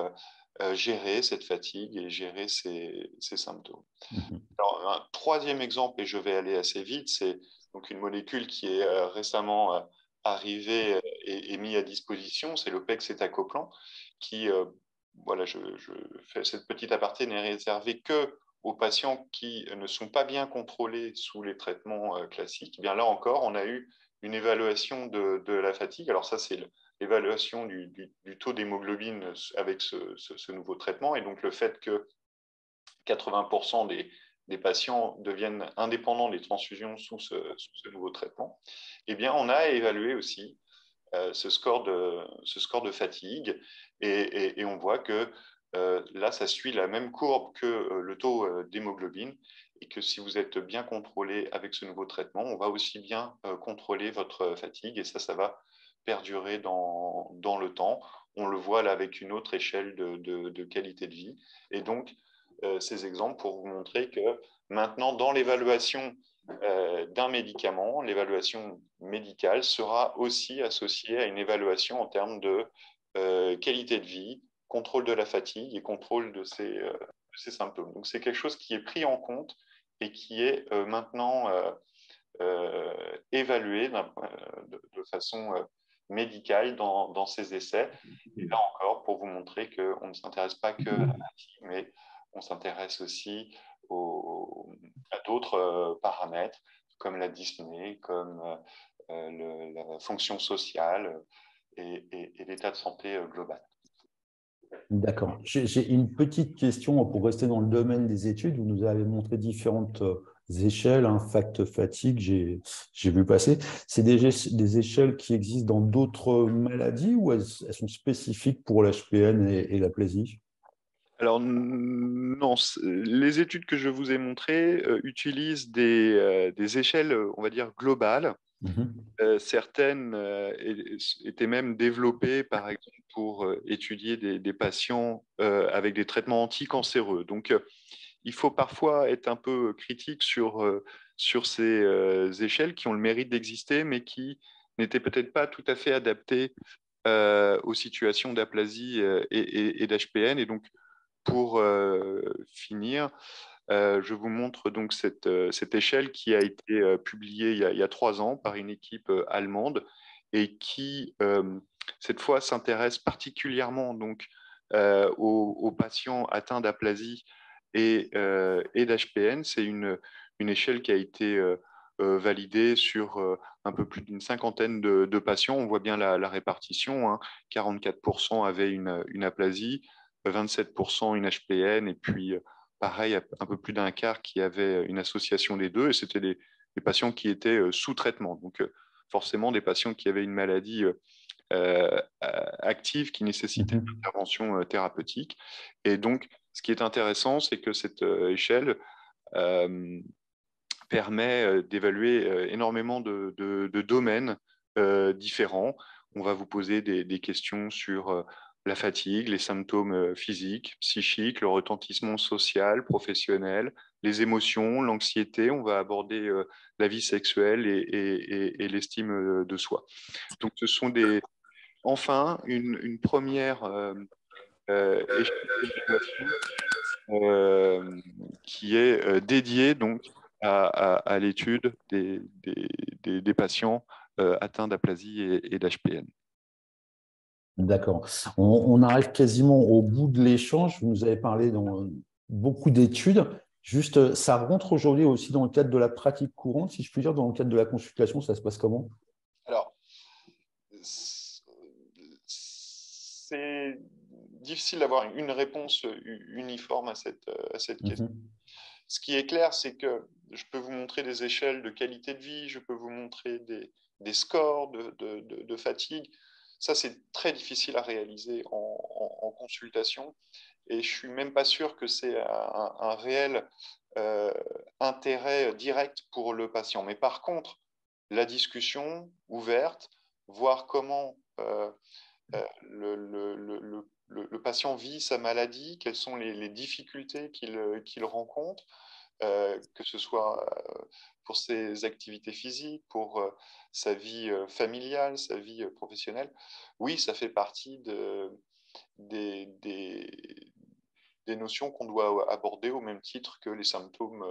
gérer cette fatigue et gérer ces symptômes. Alors, un troisième exemple, et je vais aller assez vite, c'est donc une molécule qui est récemment arrivée et mise à disposition, c'est le pegcetacoplan, qui, voilà, je fais cette petite aparté, n'est réservée que aux patients qui ne sont pas bien contrôlés sous les traitements classiques. Eh bien là encore, on a eu une évaluation de la fatigue. Alors ça, c'est l'évaluation du taux d'hémoglobine avec ce nouveau traitement, et donc le fait que 80% des patients deviennent indépendants des transfusions sous ce nouveau traitement. Eh bien, on a évalué aussi ce score de fatigue, et on voit que là, ça suit la même courbe que le taux d'hémoglobine, et que si vous êtes bien contrôlé avec ce nouveau traitement, on va aussi bien contrôler votre fatigue, et ça va perdurer dans le temps. On le voit là avec une autre échelle de qualité de vie. Et donc, ces exemples pour vous montrer que maintenant, dans l'évaluation d'un médicament, l'évaluation médicale sera aussi associée à une évaluation en termes de qualité de vie, contrôle de la fatigue et contrôle de ces symptômes. Donc, c'est quelque chose qui est pris en compte et qui est maintenant évalué de façon médicale dans ces essais. Et là encore, pour vous montrer qu'on ne s'intéresse pas que à la fatigue, mais on s'intéresse aussi à d'autres paramètres, comme la dyspnée, comme la fonction sociale et l'état de santé global. D'accord. J'ai une petite question pour rester dans le domaine des études. Vous nous avez montré différentes échelles, hein, FACT, fatigue, j'ai vu passer. C'est des échelles qui existent dans d'autres maladies ou elles sont spécifiques pour l'HPN et l'aplasie? Alors non, les études que je vous ai montrées utilisent des échelles, on va dire, globales. Certaines étaient même développées, par exemple, pour étudier des patients avec des traitements anticancéreux. Donc, il faut parfois être un peu critique sur ces échelles qui ont le mérite d'exister, mais qui n'étaient peut-être pas tout à fait adaptées aux situations d'aplasie et d'HPN. Et donc, pour finir, je vous montre donc cette échelle qui a été publiée il y a 3 ans par une équipe allemande et qui, cette fois, s'intéresse particulièrement donc, aux patients atteints d'aplasie et d'HPN. C'est une échelle qui a été validé sur un peu plus d'une cinquantaine de patients. On voit bien la répartition, hein. 44% avaient une aplasie, 27% une HPN, et puis pareil, un peu plus d'un quart qui avait une association des deux, et c'était des patients qui étaient sous traitement. Donc forcément des patients qui avaient une maladie active qui nécessitait une intervention thérapeutique. Et donc, ce qui est intéressant, c'est que cette échelle permet d'évaluer énormément de domaines différents. On va vous poser des questions sur la fatigue, les symptômes physiques, psychiques, le retentissement social, professionnel, les émotions, l'anxiété. On va aborder la vie sexuelle et l'estime de soi. Donc, ce sont enfin une première échelle d'évaluation qui est dédiée donc à l'étude des patients atteints d'aplasie et d'HPN. D'accord. On arrive quasiment au bout de l'échange. Vous nous avez parlé dans beaucoup d'études. Juste, ça rentre aujourd'hui aussi dans le cadre de la pratique courante, si je puis dire, dans le cadre de la consultation, ça se passe comment? Alors, c'est difficile d'avoir une réponse uniforme à cette question. Ce qui est clair, c'est que je peux vous montrer des échelles de qualité de vie, je peux vous montrer des scores de fatigue. Ça, c'est très difficile à réaliser en consultation, et je ne suis même pas sûr que c'est un réel intérêt direct pour le patient. Mais par contre, la discussion ouverte, voir comment le patient vit sa maladie, quelles sont les difficultés qu'il rencontre, que ce soit pour ses activités physiques, pour sa vie familiale, sa vie professionnelle. Oui, ça fait partie des notions qu'on doit aborder au même titre que les symptômes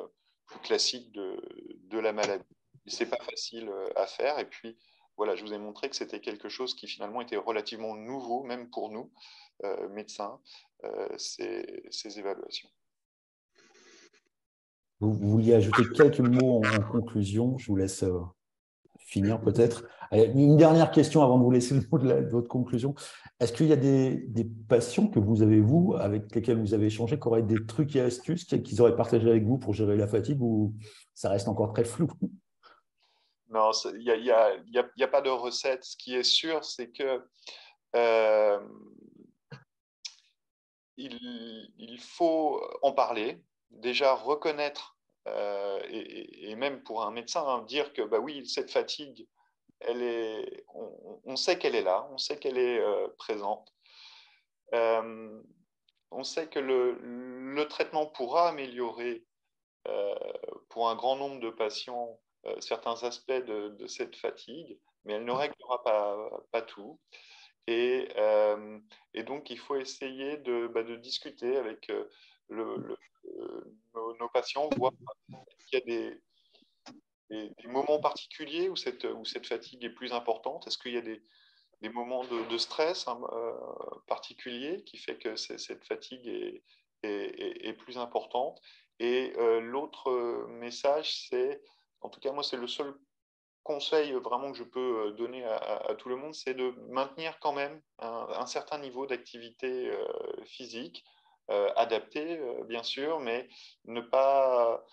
plus classiques de la maladie. Ce n'est pas facile à faire, et puis voilà, je vous ai montré que c'était quelque chose qui finalement était relativement nouveau, même pour nous, médecins, ces évaluations. Vous vouliez ajouter quelques mots en conclusion. Je vous laisse finir peut-être. Une dernière question avant de vous laisser le mot de votre conclusion. Est-ce qu'il y a des patients que vous avez, vous, avec lesquels vous avez échangé, qui auraient des trucs et astuces qu'ils auraient partagé avec vous pour gérer la fatigue, ou ça reste encore très flou? Non, il n'y a pas de recette. Ce qui est sûr, c'est que il faut en parler, déjà reconnaître, et même pour un médecin, hein, dire que bah oui, cette fatigue, on sait qu'elle est là, on sait qu'elle est présente. On sait que le traitement pourra améliorer pour un grand nombre de patients certains aspects de cette fatigue, mais elle ne réglera pas tout. Et donc, il faut essayer de discuter avec nos patients, voir s'il y a des moments particuliers où cette fatigue est plus importante. Est-ce qu'il y a des moments de stress particuliers qui fait que cette fatigue est plus importante? Et l'autre message, c'est, en tout cas moi, c'est le seul conseil vraiment que je peux donner à tout le monde, c'est de maintenir quand même un certain niveau d'activité physique, adapté bien sûr, mais ne pas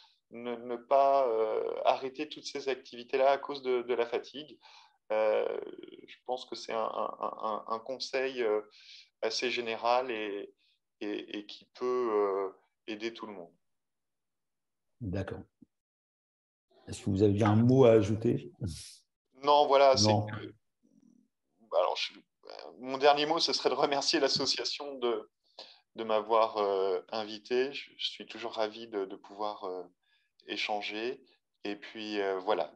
arrêter toutes ces activités-là à cause de la fatigue. Je pense que c'est un conseil assez général et qui peut aider tout le monde. D'accord. Est-ce que vous avez un mot à ajouter? Non, voilà. Non. Alors, mon dernier mot, ce serait de remercier l'association de m'avoir invité. Je suis toujours ravi de pouvoir échanger. Et puis, voilà,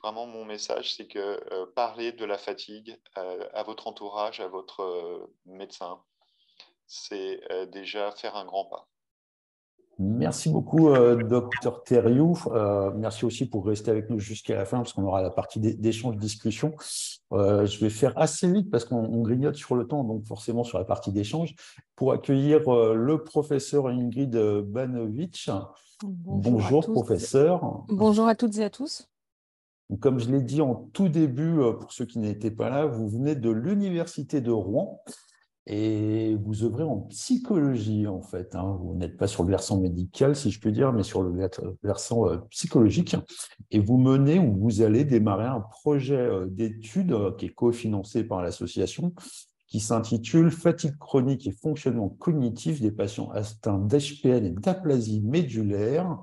vraiment, mon message, c'est que parler de la fatigue à votre entourage, à votre médecin, c'est déjà faire un grand pas. Merci beaucoup, Dr Thériault. Merci aussi pour rester avec nous jusqu'à la fin, parce qu'on aura la partie d'échange-discussion. Je vais faire assez vite parce qu'on grignote sur le temps, donc forcément sur la partie d'échange, pour accueillir le professeur Ingrid Banovic. Bonjour, professeur. Bonjour à toutes et à tous. Donc, comme je l'ai dit en tout début, pour ceux qui n'étaient pas là, vous venez de l'Université de Rouen. Et vous œuvrez en psychologie, en fait. Vous n'êtes pas sur le versant médical, si je puis dire, mais sur le versant psychologique. Et vous menez ou vous allez démarrer un projet d'étude qui est cofinancé par l'association, qui s'intitule « Fatigue chronique et fonctionnement cognitif des patients atteints d'HPN et d'aplasie médulaire ».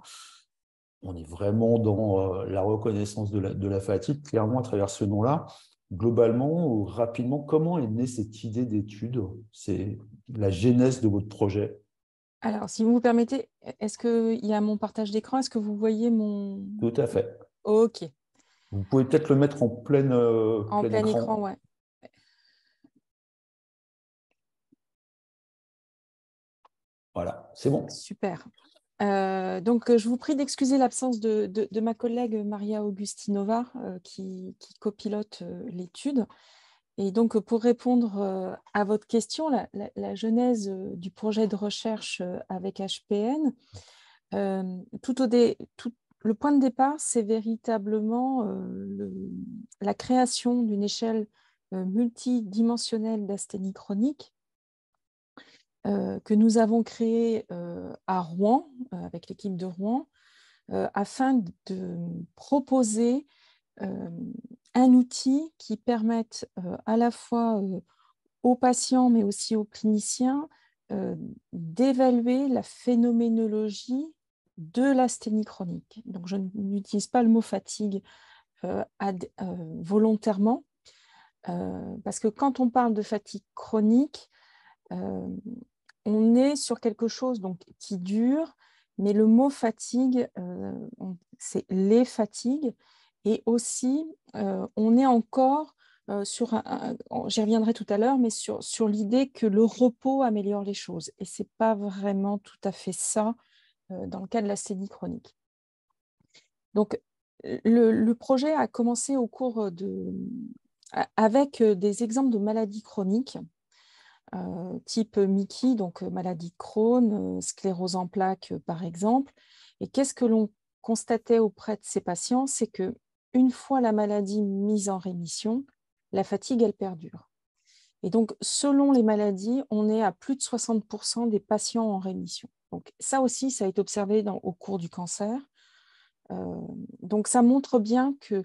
On est vraiment dans la reconnaissance de la fatigue, clairement, à travers ce nom-là. Globalement ou rapidement, comment est née cette idée d'étude? C'est la genèse de votre projet. Alors, si vous me permettez, est-ce qu'il y a mon partage d'écran? Est-ce que vous voyez mon… Tout à fait. OK. Vous pouvez peut-être le mettre en plein écran, ouais. Voilà, c'est bon. Super. Donc, je vous prie d'excuser l'absence de ma collègue Maria Augustinova qui copilote l'étude. Et donc, pour répondre à votre question, la genèse du projet de recherche avec HPN, le point de départ, c'est véritablement la création d'une échelle multidimensionnelle d'asthénie chronique que nous avons créée à Rouen, avec l'équipe de Rouen, afin de proposer un outil qui permette à la fois aux patients, mais aussi aux cliniciens, d'évaluer la phénoménologie de l'asthénie chronique. Donc, je n'utilise pas le mot fatigue volontairement, parce que quand on parle de fatigue chronique, on est sur quelque chose donc, qui dure, mais le mot fatigue, c'est les fatigues, et aussi, on est encore sur j'y reviendrai tout à l'heure, mais sur l'idée que le repos améliore les choses. Et ce n'est pas vraiment tout à fait ça dans le cas de l'asthénie chronique. Donc, le projet a commencé avec des exemples de maladies chroniques, type Mickey, donc maladie de Crohn, sclérose en plaques, par exemple. Et qu'est-ce que l'on constatait auprès de ces patients? C'est que une fois la maladie mise en rémission, la fatigue, elle perdure. Et donc, selon les maladies, on est à plus de 60% des patients en rémission. Donc, ça aussi, ça a été observé au cours du cancer. Donc, ça montre bien que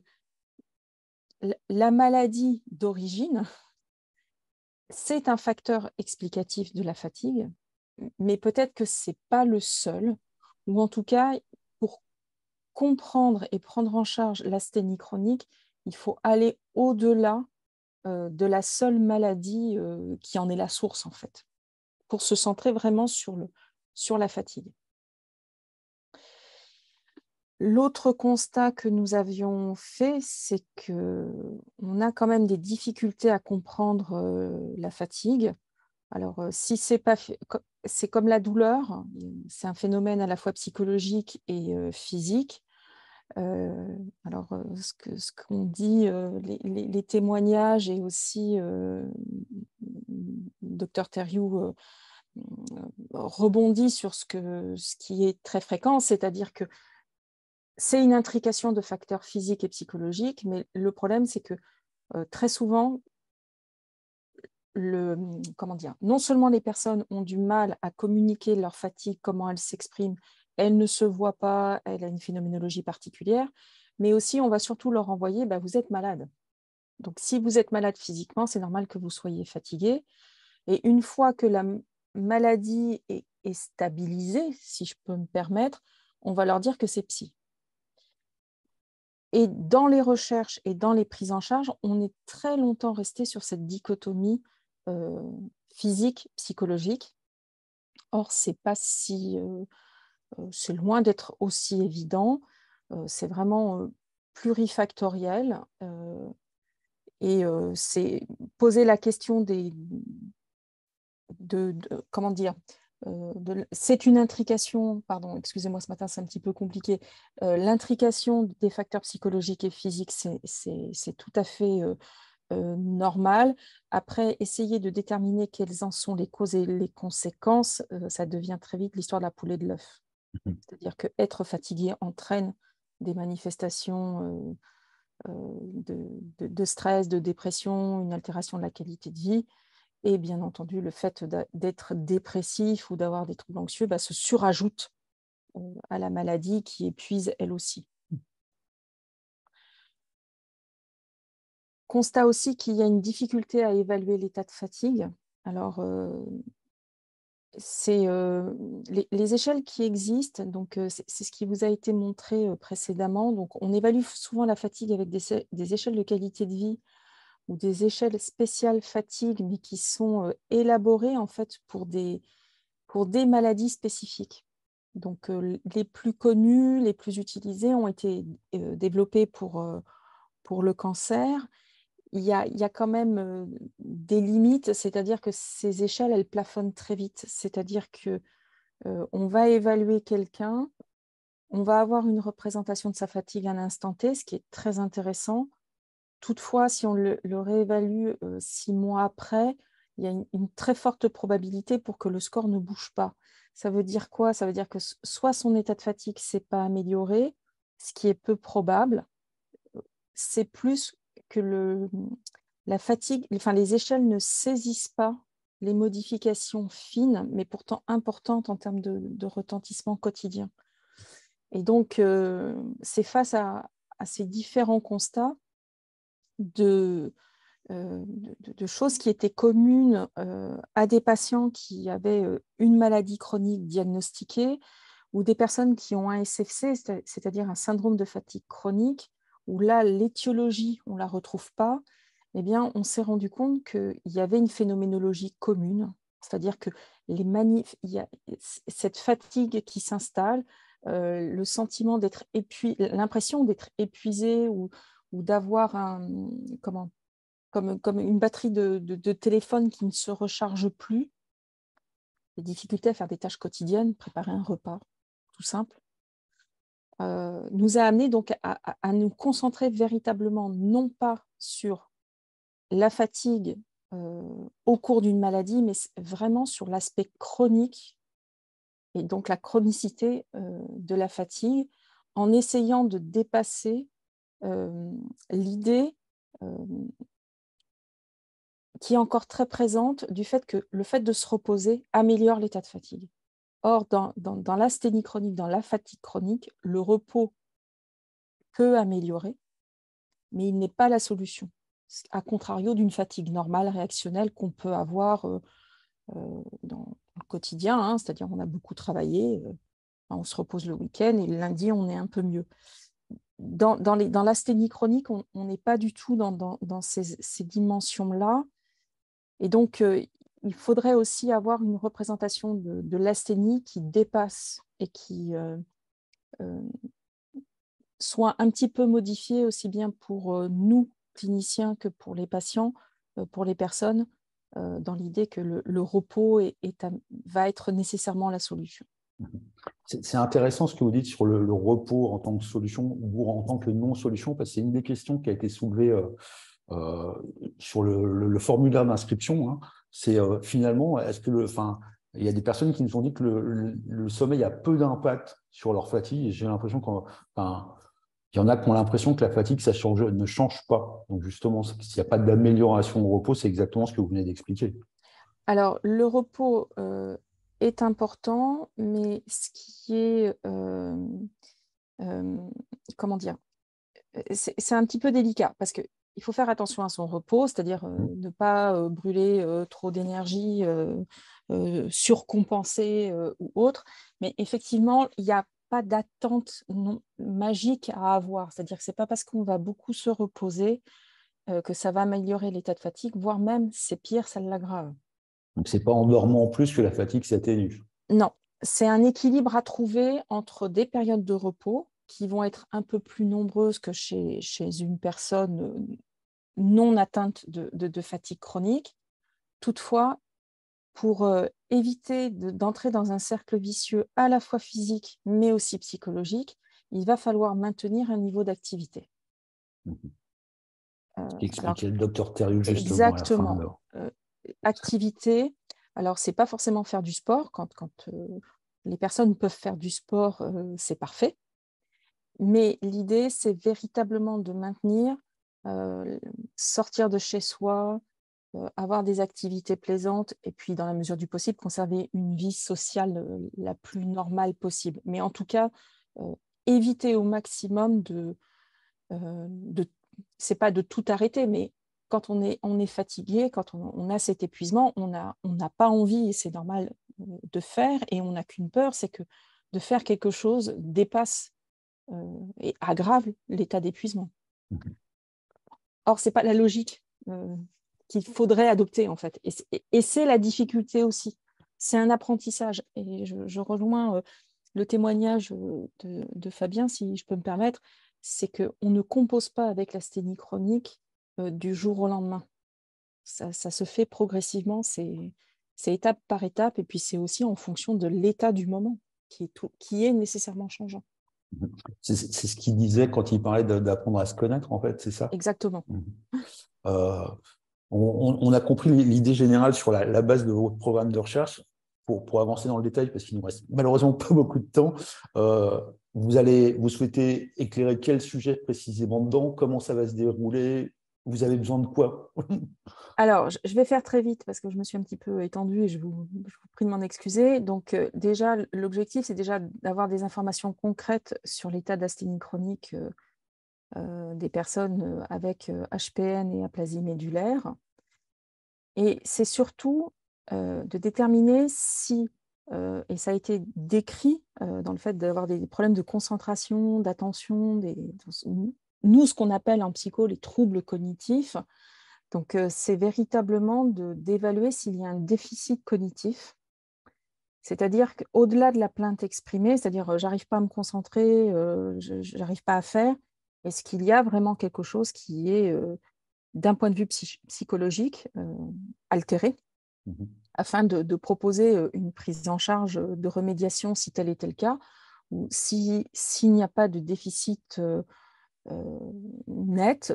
la maladie d'origine, c'est un facteur explicatif de la fatigue, mais peut-être que ce n'est pas le seul, ou en tout cas, pour comprendre et prendre en charge l'asthénie chronique, il faut aller au-delà de la seule maladie qui en est la source, en fait, pour se centrer vraiment sur la fatigue. L'autre constat que nous avions fait, c'est qu'on a quand même des difficultés à comprendre la fatigue. Alors, si c'est comme la douleur, c'est un phénomène à la fois psychologique et physique. Alors, ce qu'on dit, les témoignages et aussi Dr Thériault rebondit sur ce qui est très fréquent, c'est-à-dire que c'est une intrication de facteurs physiques et psychologiques, mais le problème, c'est que très souvent, non seulement les personnes ont du mal à communiquer leur fatigue, comment elles s'expriment, elles ne se voient pas, elles ont une phénoménologie particulière, mais aussi on va surtout leur envoyer vous êtes malade. Donc si vous êtes malade physiquement, c'est normal que vous soyez fatigué. Et une fois que la maladie est stabilisée, si je peux me permettre, on va leur dire que c'est psy. Et dans les recherches et dans les prises en charge, on est très longtemps resté sur cette dichotomie physique, psychologique. Or, c'est loin d'être aussi évident. C'est vraiment plurifactoriel. Et c'est poser la question comment dire, c'est une intrication, pardon, excusez-moi, ce matin c'est un petit peu compliqué, l'intrication des facteurs psychologiques et physiques, c'est tout à fait normal. Après, essayer de déterminer quelles en sont les causes et les conséquences, ça devient très vite l'histoire de la poule et de l'œuf. C'est-à-dire qu'être fatigué entraîne des manifestations de stress, de dépression, une altération de la qualité de vie. Et bien entendu, le fait d'être dépressif ou d'avoir des troubles anxieux se surajoute à la maladie qui épuise elle aussi. Constat aussi qu'il y a une difficulté à évaluer l'état de fatigue. Alors, c'est les échelles qui existent, donc c'est ce qui vous a été montré précédemment. Donc, on évalue souvent la fatigue avec des échelles de qualité de vie ou des échelles spéciales fatigue, mais qui sont élaborées en fait pour des maladies spécifiques. Donc, les plus connues, les plus utilisées ont été développées pour le cancer. Il y a quand même des limites, c'est-à-dire que ces échelles, elles plafonnent très vite. C'est-à-dire qu'on va évaluer quelqu'un, on va avoir une représentation de sa fatigue à l'instant T, ce qui est très intéressant. Toutefois, si on le réévalue 6 mois après, il y a une très forte probabilité pour que le score ne bouge pas. Ça veut dire quoi? Ça veut dire que soit son état de fatigue ne s'est pas amélioré, ce qui est peu probable, c'est plus que la fatigue, enfin, les échelles ne saisissent pas les modifications fines, mais pourtant importantes en termes de retentissement quotidien. Et donc, c'est face à ces différents constats de choses qui étaient communes à des patients qui avaient une maladie chronique diagnostiquée ou des personnes qui ont un SFC, c'est-à-dire un syndrome de fatigue chronique, où là, l'étiologie, on ne la retrouve pas, eh bien, on s'est rendu compte qu'il y avait une phénoménologie commune, c'est-à-dire que il y a cette fatigue qui s'installe, le sentiment d'être l'impression d'être épuisé ou d'avoir comme une batterie de téléphone qui ne se recharge plus, des difficultés à faire des tâches quotidiennes, préparer un repas, tout simple, nous a amené donc à nous concentrer véritablement non pas sur la fatigue au cours d'une maladie, mais vraiment sur l'aspect chronique et donc la chronicité de la fatigue, en essayant de dépasser l'idée qui est encore très présente du fait que le fait de se reposer améliore l'état de fatigue. Or, dans l'asthénie chronique, dans la fatigue chronique, le repos peut améliorer, mais il n'est pas la solution. À contrario d'une fatigue normale, réactionnelle qu'on peut avoir dans le quotidien, hein, c'est-à-dire on a beaucoup travaillé, on se repose le week-end et le lundi, on est un peu mieux. Dans l'asthénie chronique, on n'est pas du tout dans ces dimensions-là. Et donc, il faudrait aussi avoir une représentation de l'asthénie qui dépasse et qui soit un petit peu modifiée aussi bien pour nous, cliniciens, que pour les patients, pour les personnes, dans l'idée que le repos va être nécessairement la solution. C'est intéressant ce que vous dites sur le repos en tant que solution ou en tant que non-solution, parce que c'est une des questions qui a été soulevée sur le formulaire d'inscription. Hein. C'est finalement, est-ce que il y a des personnes qui nous ont dit que le sommeil a peu d'impact sur leur fatigue, et j'ai l'impression qu'il y en a qui ont l'impression que la fatigue, ne change pas. Donc justement, s'il n'y a pas d'amélioration au repos, c'est exactement ce que vous venez d'expliquer. Alors, le repos est important, mais ce qui est, comment dire, c'est un petit peu délicat parce qu'il faut faire attention à son repos, c'est-à-dire ne pas brûler trop d'énergie, surcompenser ou autre. Mais effectivement, il n'y a pas d'attente magique à avoir. C'est-à-dire que ce n'est pas parce qu'on va beaucoup se reposer que ça va améliorer l'état de fatigue, voire même, c'est pire, ça l'aggrave. Donc, ce n'est pas en dormant plus que la fatigue s'atténue. Non, c'est un équilibre à trouver entre des périodes de repos qui vont être un peu plus nombreuses que chez une personne non atteinte de fatigue chronique. Toutefois, pour éviter d'entrer dans un cercle vicieux à la fois physique, mais aussi psychologique, il va falloir maintenir un niveau d'activité. Ce qu'expliquait le docteur Thériault justement à la fin. Exactement. Activité, alors ce n'est pas forcément faire du sport. Quand les personnes peuvent faire du sport, c'est parfait. Mais l'idée, c'est véritablement de maintenir, sortir de chez soi, avoir des activités plaisantes et puis, dans la mesure du possible, conserver une vie sociale la plus normale possible. Mais en tout cas, éviter au maximum c'est pas de tout arrêter, mais quand on est fatigué, quand on a cet épuisement, on n'a pas envie, et c'est normal de faire, et on n'a qu'une peur, c'est que de faire quelque chose dépasse et aggrave l'état d'épuisement. Or, ce n'est pas la logique qu'il faudrait adopter, en fait. Et c'est la difficulté aussi. C'est un apprentissage. Et je rejoins le témoignage de Fabien, si je peux me permettre, c'est qu'on ne compose pas avec l'asthénie chronique du jour au lendemain. Ça se fait progressivement, c'est étape par étape, et puis c'est aussi en fonction de l'état du moment qui est nécessairement changeant. C'est ce qu'il disait quand il parlait d'apprendre à se connaître, en fait, c'est ça? Exactement. On a compris l'idée générale sur la base de votre programme de recherche. Pour avancer dans le détail, parce qu'il nous reste malheureusement pas beaucoup de temps, vous souhaitez éclairer quel sujet précisément dedans? Comment ça va se dérouler? Vous avez besoin de quoi? Alors, je vais faire très vite parce que je me suis un petit peu étendue et je vous prie de m'en excuser. Donc, déjà, l'objectif, c'est déjà d'avoir des informations concrètes sur l'état d'asthénie chronique des personnes avec HPN et aplasie médulaire. Et c'est surtout de déterminer si, et ça a été décrit dans le fait d'avoir des problèmes de concentration, d'attention, nous, ce qu'on appelle en psycho les troubles cognitifs. Donc, c'est véritablement d'évaluer s'il y a un déficit cognitif. C'est-à-dire qu'au-delà de la plainte exprimée, c'est-à-dire j'arrive pas à me concentrer, je n'arrive pas à faire, est-ce qu'il y a vraiment quelque chose qui est, d'un point de vue psychologique, altéré, afin de proposer une prise en charge de remédiation si tel était le cas, ou s'il n'y a pas de déficit net,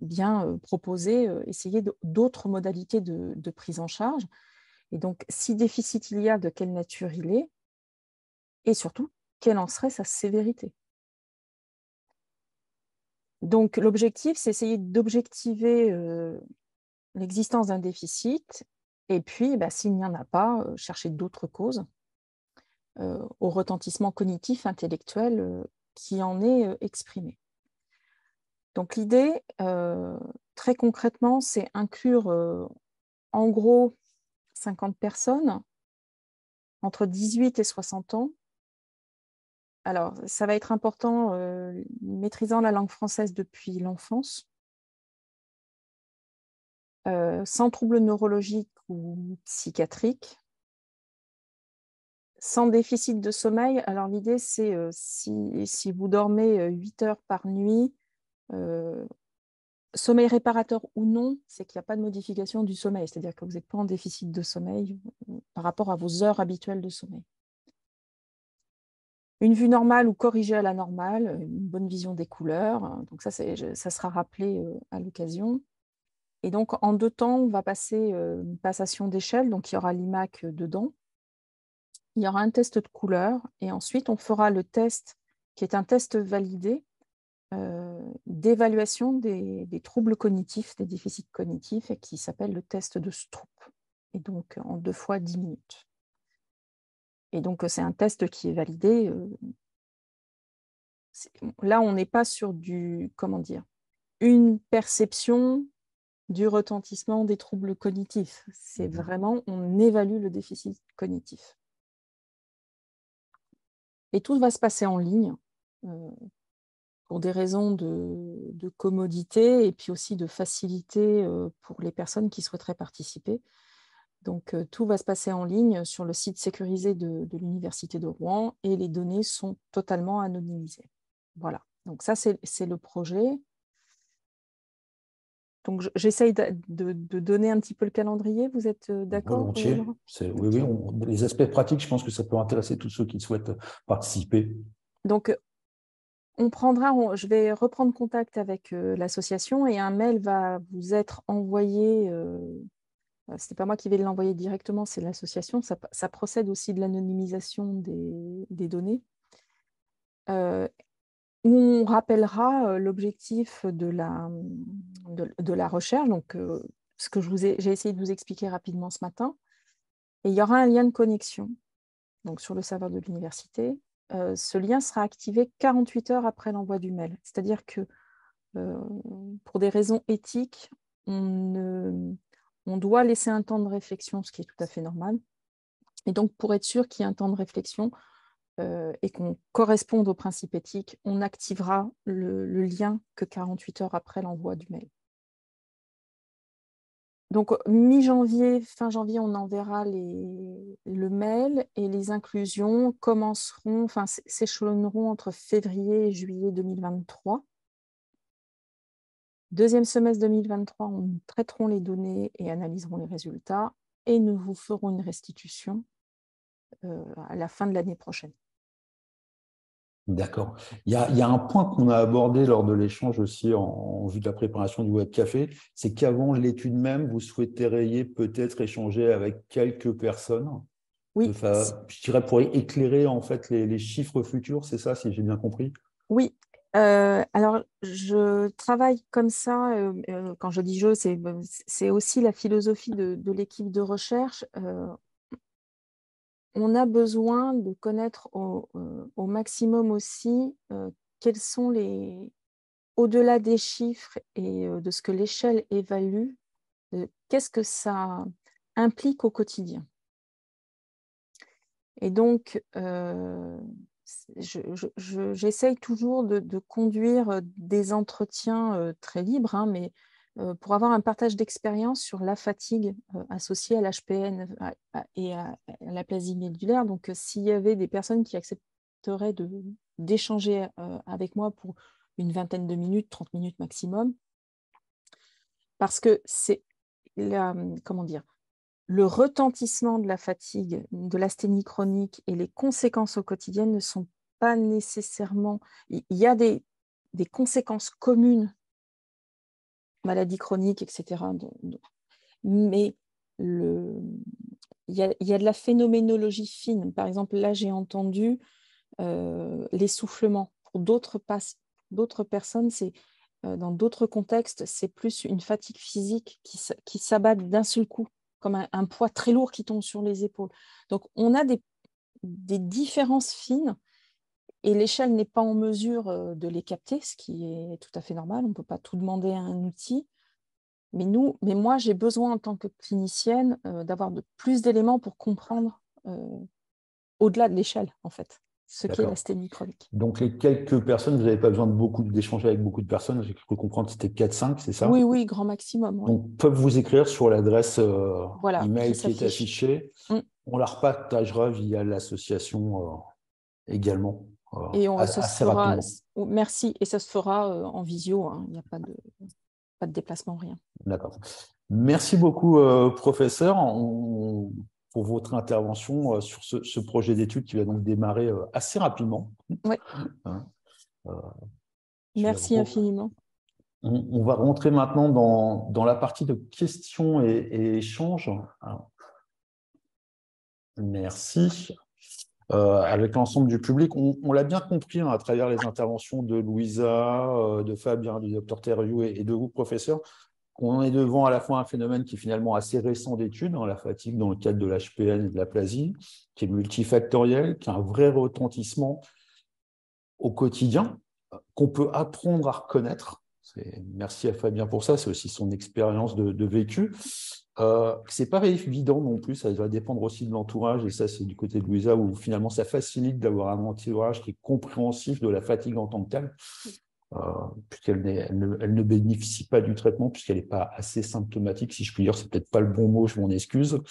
bien proposer, essayer d'autres modalités de prise en charge. Et donc, si déficit il y a, de quelle nature il est, et surtout, quelle en serait sa sévérité. Donc, l'objectif, c'est essayer d'objectiver l'existence d'un déficit, et puis, s'il n'y en a pas, chercher d'autres causes au retentissement cognitif, intellectuel qui en est exprimé. Donc, l'idée, très concrètement, c'est inclure en gros 50 personnes entre 18 et 60 ans. Alors, ça va être important, maîtrisant la langue française depuis l'enfance, sans troubles neurologiques ou psychiatriques, sans déficit de sommeil. Alors, l'idée, c'est si vous dormez 8 heures par nuit, sommeil réparateur ou non, c'est qu'il n'y a pas de modification du sommeil, c'est-à-dire que vous n'êtes pas en déficit de sommeil par rapport à vos heures habituelles de sommeil. Une vue normale ou corrigée à la normale, une bonne vision des couleurs, donc ça sera rappelé à l'occasion. Et donc, en 2 temps, on va passer une passation d'échelle, donc il y aura l'IMAC dedans. Il y aura un test de couleur, et ensuite, on fera le test, qui est un test validé, d'évaluation des troubles cognitifs, des déficits cognitifs, et qui s'appelle le test de Stroop, et donc en 2 fois 10 minutes. Et donc, c'est un test qui est validé. Là, on n'est pas sur une perception du retentissement des troubles cognitifs. C'est vraiment, on évalue le déficit cognitif. Et tout va se passer en ligne pour des raisons de commodité et puis aussi de facilité pour les personnes qui souhaiteraient participer. Donc, tout va se passer en ligne sur le site sécurisé de l'Université de Rouen, et les données sont totalement anonymisées. Voilà, donc ça, c'est le projet. Donc, j'essaye de donner un petit peu le calendrier. Vous êtes d'accord? Volontiers. Oui, les aspects pratiques, je pense que ça peut intéresser tous ceux qui souhaitent participer. Donc, je vais reprendre contact avec l'association et un mail va vous être envoyé. Ce n'est pas moi qui vais l'envoyer directement, c'est l'association. Ça procède aussi de l'anonymisation des données. Où on rappellera l'objectif de la recherche, donc ce que j'ai essayé de vous expliquer rapidement ce matin. Et il y aura un lien de connexion donc sur le serveur de l'université. Ce lien sera activé 48 heures après l'envoi du mail. C'est-à-dire que pour des raisons éthiques, on doit laisser un temps de réflexion, ce qui est tout à fait normal. Et donc, pour être sûr qu'il y ait un temps de réflexion, et qu'on corresponde aux principes éthiques, on activera le lien que 48 heures après l'envoi du mail. Donc, mi-janvier, fin janvier, on enverra le mail et les inclusions s'échelonneront entre février et juillet 2023. Deuxième semestre 2023, on traiteront les données et analyserons les résultats et nous vous ferons une restitution à la fin de l'année prochaine. D'accord. Il y a un point qu'on a abordé lors de l'échange aussi en vue de la préparation du Web Café, c'est qu'avant l'étude même, vous souhaiteriez peut-être échanger avec quelques personnes. Oui. Je dirais pour éclairer en fait les chiffres futurs, c'est ça, si j'ai bien compris? Oui. Alors, je travaille comme ça. Quand je dis je, c'est aussi la philosophie de l'équipe de recherche. On a besoin de connaître au maximum aussi quels sont au-delà des chiffres et de ce que l'échelle évalue, qu'est-ce que ça implique au quotidien. Et donc, j'essaye toujours de conduire des entretiens très libres, hein, mais pour avoir un partage d'expérience sur la fatigue associée à l'HPN et à l'aplasie médulaire. Donc, s'il y avait des personnes qui accepteraient d'échanger avec moi pour une vingtaine de minutes, 30 minutes maximum, parce que c'est comment dire, le retentissement de la fatigue, de l'asthénie chronique et les conséquences au quotidien ne sont pas nécessairement... Il y a des conséquences communes, maladies chroniques, etc. Mais il y a de la phénoménologie fine. Par exemple, là, j'ai entendu l'essoufflement. Pour d'autres personnes, dans d'autres contextes, c'est plus une fatigue physique qui s'abat d'un seul coup, comme un poids très lourd qui tombe sur les épaules. Donc, on a des différences fines et l'échelle n'est pas en mesure de les capter, ce qui est tout à fait normal. On ne peut pas tout demander à un outil. Mais moi, j'ai besoin en tant que clinicienne d'avoir plus d'éléments pour comprendre au-delà de l'échelle, en fait, ce qu'est l'asthénie chronique. Donc, les quelques personnes, vous n'avez pas besoin d'échanger avec beaucoup de personnes. J'ai cru comprendre que c'était 4-5, c'est ça? Oui, grand maximum. Oui. Donc, peuvent vous écrire sur l'adresse email qui est affichée. On la repartagera via l'association également. Et assez rapidement. Merci. Et ça se fera en visio. Hein. Il n'y a pas de déplacement, rien. D'accord. Merci beaucoup, professeur, pour votre intervention sur ce projet d'étude qui va donc démarrer assez rapidement. Oui. Merci infiniment. On va rentrer maintenant dans la partie de questions et échanges. Alors, merci. Avec l'ensemble du public, on l'a bien compris à travers les interventions de Louisa, de Fabien, du docteur Thériault et de vous, professeur, qu'on est devant à la fois un phénomène qui est finalement assez récent d'études, la fatigue dans le cadre de l'HPN et de l'aplasie, qui est multifactoriel, qui a un vrai retentissement au quotidien, qu'on peut apprendre à reconnaître. Merci à Fabien pour ça, c'est aussi son expérience de vécu. Ce n'est pas évident non plus, ça va dépendre aussi de l'entourage, et ça c'est du côté de Louisa où finalement ça facilite d'avoir un entourage qui est compréhensif de la fatigue en tant que telle, puisqu'elle ne bénéficie pas du traitement, puisqu'elle n'est pas assez symptomatique, si je puis dire, c'est peut-être pas le bon mot, je m'en excuse.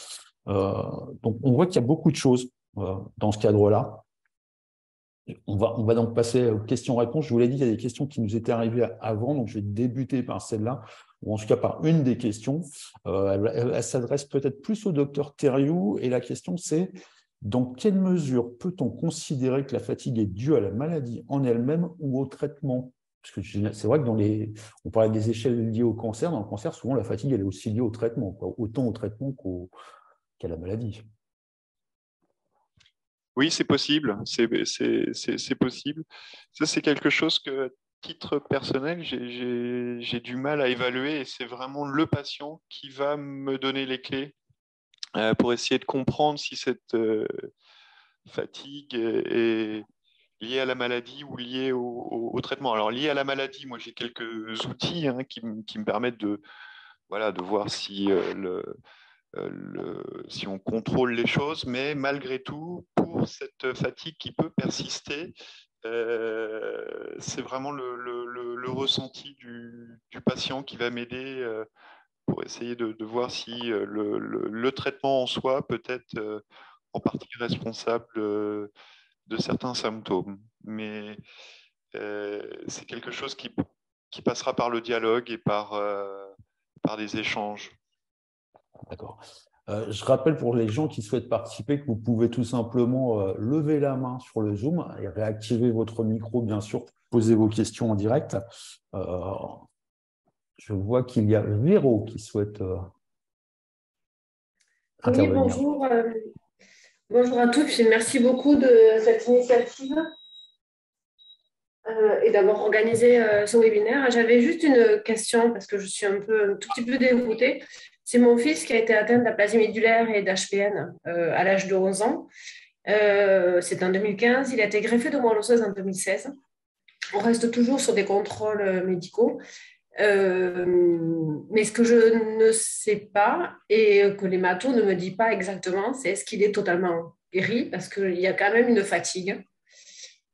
Donc on voit qu'il y a beaucoup de choses dans ce cadre-là. On va donc passer aux questions-réponses. Je vous l'ai dit, il y a des questions qui nous étaient arrivées avant, donc je vais débuter par celle-là. ou en tout cas par une des questions. Elle s'adresse peut-être plus au docteur Thériault, et la question c'est: dans quelle mesure peut-on considérer que la fatigue est due à la maladie en elle-même ou au traitement? Parce que c'est vrai que on parlait des échelles liées au cancer. Dans le cancer, souvent, la fatigue, elle est aussi liée au traitement, quoi, autant au traitement qu'à la maladie. Oui, c'est possible. C'est possible. Ça, c'est quelque chose que, à titre personnel, j'ai du mal à évaluer, et c'est vraiment le patient qui va me donner les clés pour essayer de comprendre si cette fatigue est liée à la maladie ou liée au traitement. Alors, liée à la maladie, moi, j'ai quelques outils qui me permettent voilà, de voir si si on contrôle les choses, mais malgré tout, pour cette fatigue qui peut persister, c'est vraiment le ressenti du patient qui va m'aider pour essayer de voir si le traitement en soi peut être en partie responsable de certains symptômes. Mais c'est quelque chose qui passera par le dialogue et par des échanges. D'accord. Je rappelle pour les gens qui souhaitent participer que vous pouvez tout simplement lever la main sur le Zoom et réactiver votre micro, bien sûr, pour poser vos questions en direct. Je vois qu'il y a Véro qui souhaite intervenir. Oui, bonjour. Bonjour à tous et merci beaucoup de cette initiative et d'avoir organisé ce webinaire. J'avais juste une question parce que je suis un tout petit peu déroutée. C'est mon fils qui a été atteint d'aplasie médulaire et d'HPN à l'âge de 11 ans. C'est en 2015. Il a été greffé de moelle osseuse en 2016. On reste toujours sur des contrôles médicaux. Mais ce que je ne sais pas et que l'hémato ne me dit pas exactement, c'est est-ce qu'il est totalement guéri parce qu'il y a quand même une fatigue.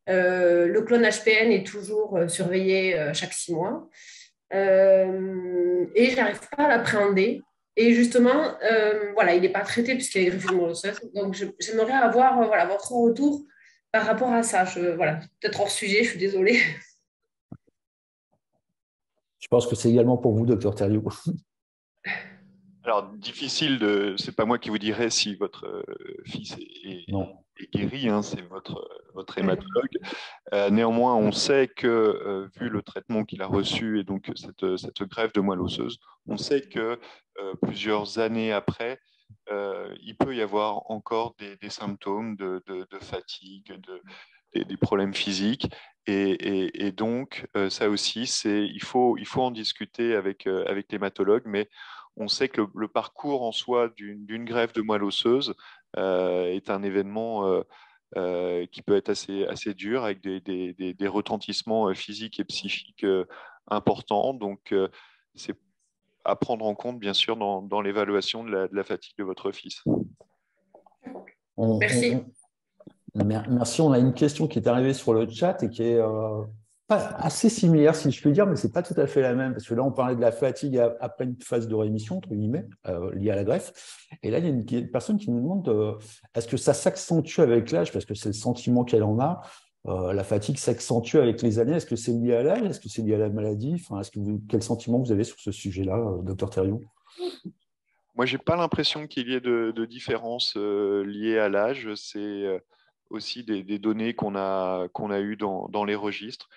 Le clone HPN est toujours surveillé chaque 6 mois et je n'arrive pas à l'appréhender. Et justement, voilà, il n'est pas traité puisqu'il est greffé de moelle osseuse. Donc, j'aimerais avoir voilà, votre retour par rapport à ça. Voilà, peut-être hors sujet, je suis désolée. Je pense que c'est également pour vous, docteur Thériault. Alors, difficile c'est pas moi qui vous dirai si votre fils est guéri, c'est votre hématologue. Néanmoins, on sait que, vu le traitement qu'il a reçu et donc cette greffe de moelle osseuse, on sait que plusieurs années après, il peut y avoir encore des symptômes de fatigue, des problèmes physiques. Et donc, ça aussi, il faut en discuter avec l'hématologue, mais on sait que le parcours en soi d'une greffe de moelle osseuse est un événement qui peut être assez dur, avec des retentissements physiques et psychiques importants. Donc, c'est à prendre en compte, bien sûr, dans l'évaluation de la fatigue de votre fils. Merci. Merci. On a une question qui est arrivée sur le chat et qui est assez similaire, si je puis dire, mais ce n'est pas tout à fait la même, parce que là, on parlait de la fatigue après une phase de rémission, entre guillemets, liée à la greffe. Et là, il y a une personne qui nous demande est-ce que ça s'accentue avec l'âge, parce que c'est le sentiment qu'elle en a. La fatigue s'accentue avec les années. Est-ce que c'est lié à l'âge? Est-ce que c'est lié à la maladie? Enfin, quel sentiment vous avez sur ce sujet-là, docteur Thériault? Moi, je n'ai pas l'impression qu'il y ait de différence liée à l'âge. C'est aussi des données qu'on a eues dans les registres.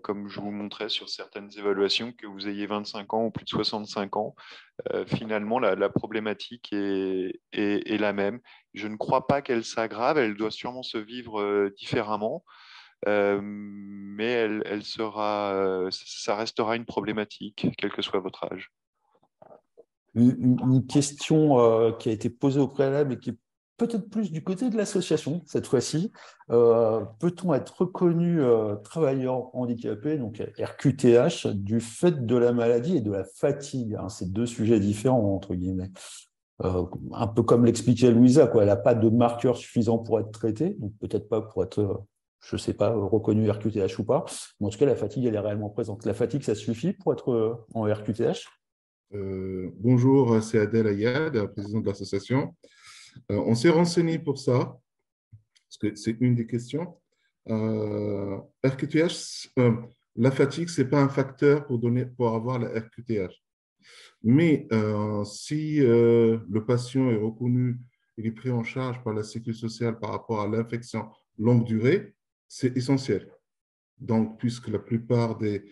Comme je vous montrais sur certaines évaluations, que vous ayez 25 ans ou plus de 65 ans, finalement, la problématique est la même. Je ne crois pas qu'elle s'aggrave, elle doit sûrement se vivre différemment, mais ça restera une problématique, quel que soit votre âge. Une question qui a été posée au préalable et qui est peut-être plus du côté de l'association cette fois-ci. Peut-on être reconnu travailleur handicapé, donc RQTH, du fait de la maladie et de la fatigue? C'est deux sujets différents, entre guillemets. Un peu comme l'expliquait Louisa, quoi. Elle n'a pas de marqueur suffisant pour être traitée, donc peut-être pas pour être, je ne sais pas, reconnu RQTH ou pas. Mais en tout cas, la fatigue, elle est réellement présente. La fatigue, ça suffit pour être en RQTH? Bonjour, c'est Adèle Ayad, président de l'association. On s'est renseigné pour ça, parce que c'est une des questions. RQTH, la fatigue, ce n'est pas un facteur pour avoir la RQTH. Mais si le patient est reconnu, il est pris en charge par la Sécurité sociale par rapport à l'infection longue durée, c'est essentiel. Donc, puisque la plupart des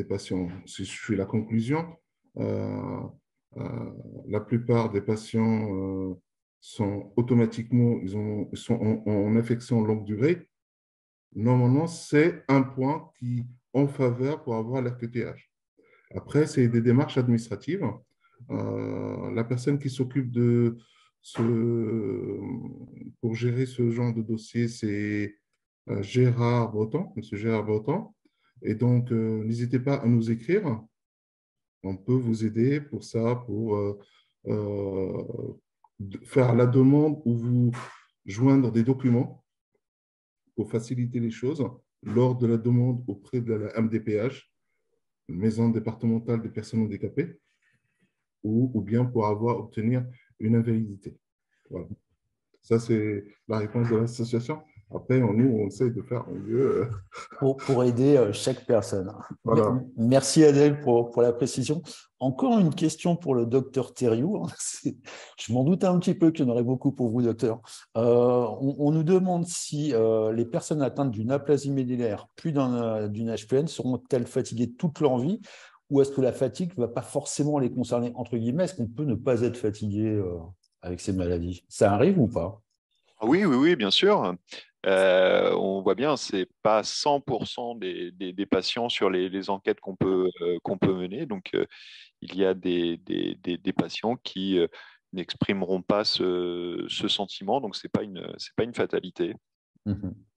patients, si je fais la conclusion, la plupart des patients sont automatiquement, ils sont en infection longue durée, normalement, c'est un point qui en faveur pour avoir l'RQTH. Après, c'est des démarches administratives. La personne qui s'occupe de pour gérer ce genre de dossier, c'est Gérard Breton, M. Gérard Breton. Et donc, n'hésitez pas à nous écrire. On peut vous aider pour ça, pour faire la demande ou vous joindre des documents pour faciliter les choses lors de la demande auprès de la MDPH, Maison départementale des personnes handicapées, ou bien pour obtenir une invalidité. Voilà. Ça, c'est la réponse de l'association. Après, nous, on essaie de faire au mieux. Pour aider chaque personne. Voilà. Merci Adèle pour la précision. Encore une question pour le docteur Thériault. Je m'en doutais un petit peu qu'il y en aurait beaucoup pour vous, docteur. On nous demande si les personnes atteintes d'une aplasie médullaire puis d'une HPN seront-elles fatiguées toute leur vie, ou est-ce que la fatigue ne va pas forcément les concerner, entre guillemets? Est-ce qu'on peut ne pas être fatigué avec ces maladies? Ça arrive ou pas? Oui, bien sûr. On voit bien, ce n'est pas 100% des patients sur les enquêtes qu'on peut mener. Donc, il y a des patients qui n'exprimeront pas ce sentiment. Donc, ce n'est pas une fatalité.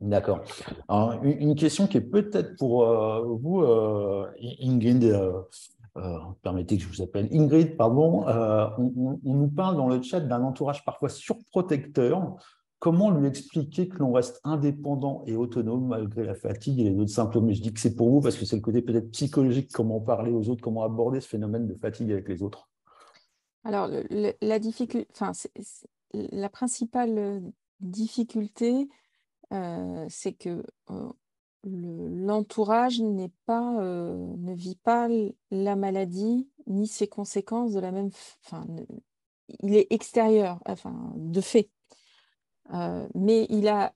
D'accord. Alors, une question qui est peut-être pour vous, Ingrid. Permettez que je vous appelle Ingrid, pardon. On nous parle dans le chat d'un entourage parfois surprotecteur. Comment lui expliquer que l'on reste indépendant et autonome malgré la fatigue et les autres symptômes? Je dis que c'est pour vous parce que c'est le côté peut-être psychologique, comment parler aux autres, comment aborder ce phénomène de fatigue avec les autres. Alors, la difficulté, enfin, la principale difficulté, c'est que l'entourage ne vit pas la maladie ni ses conséquences de la même, enfin, il est extérieur, enfin, de fait. Mais il a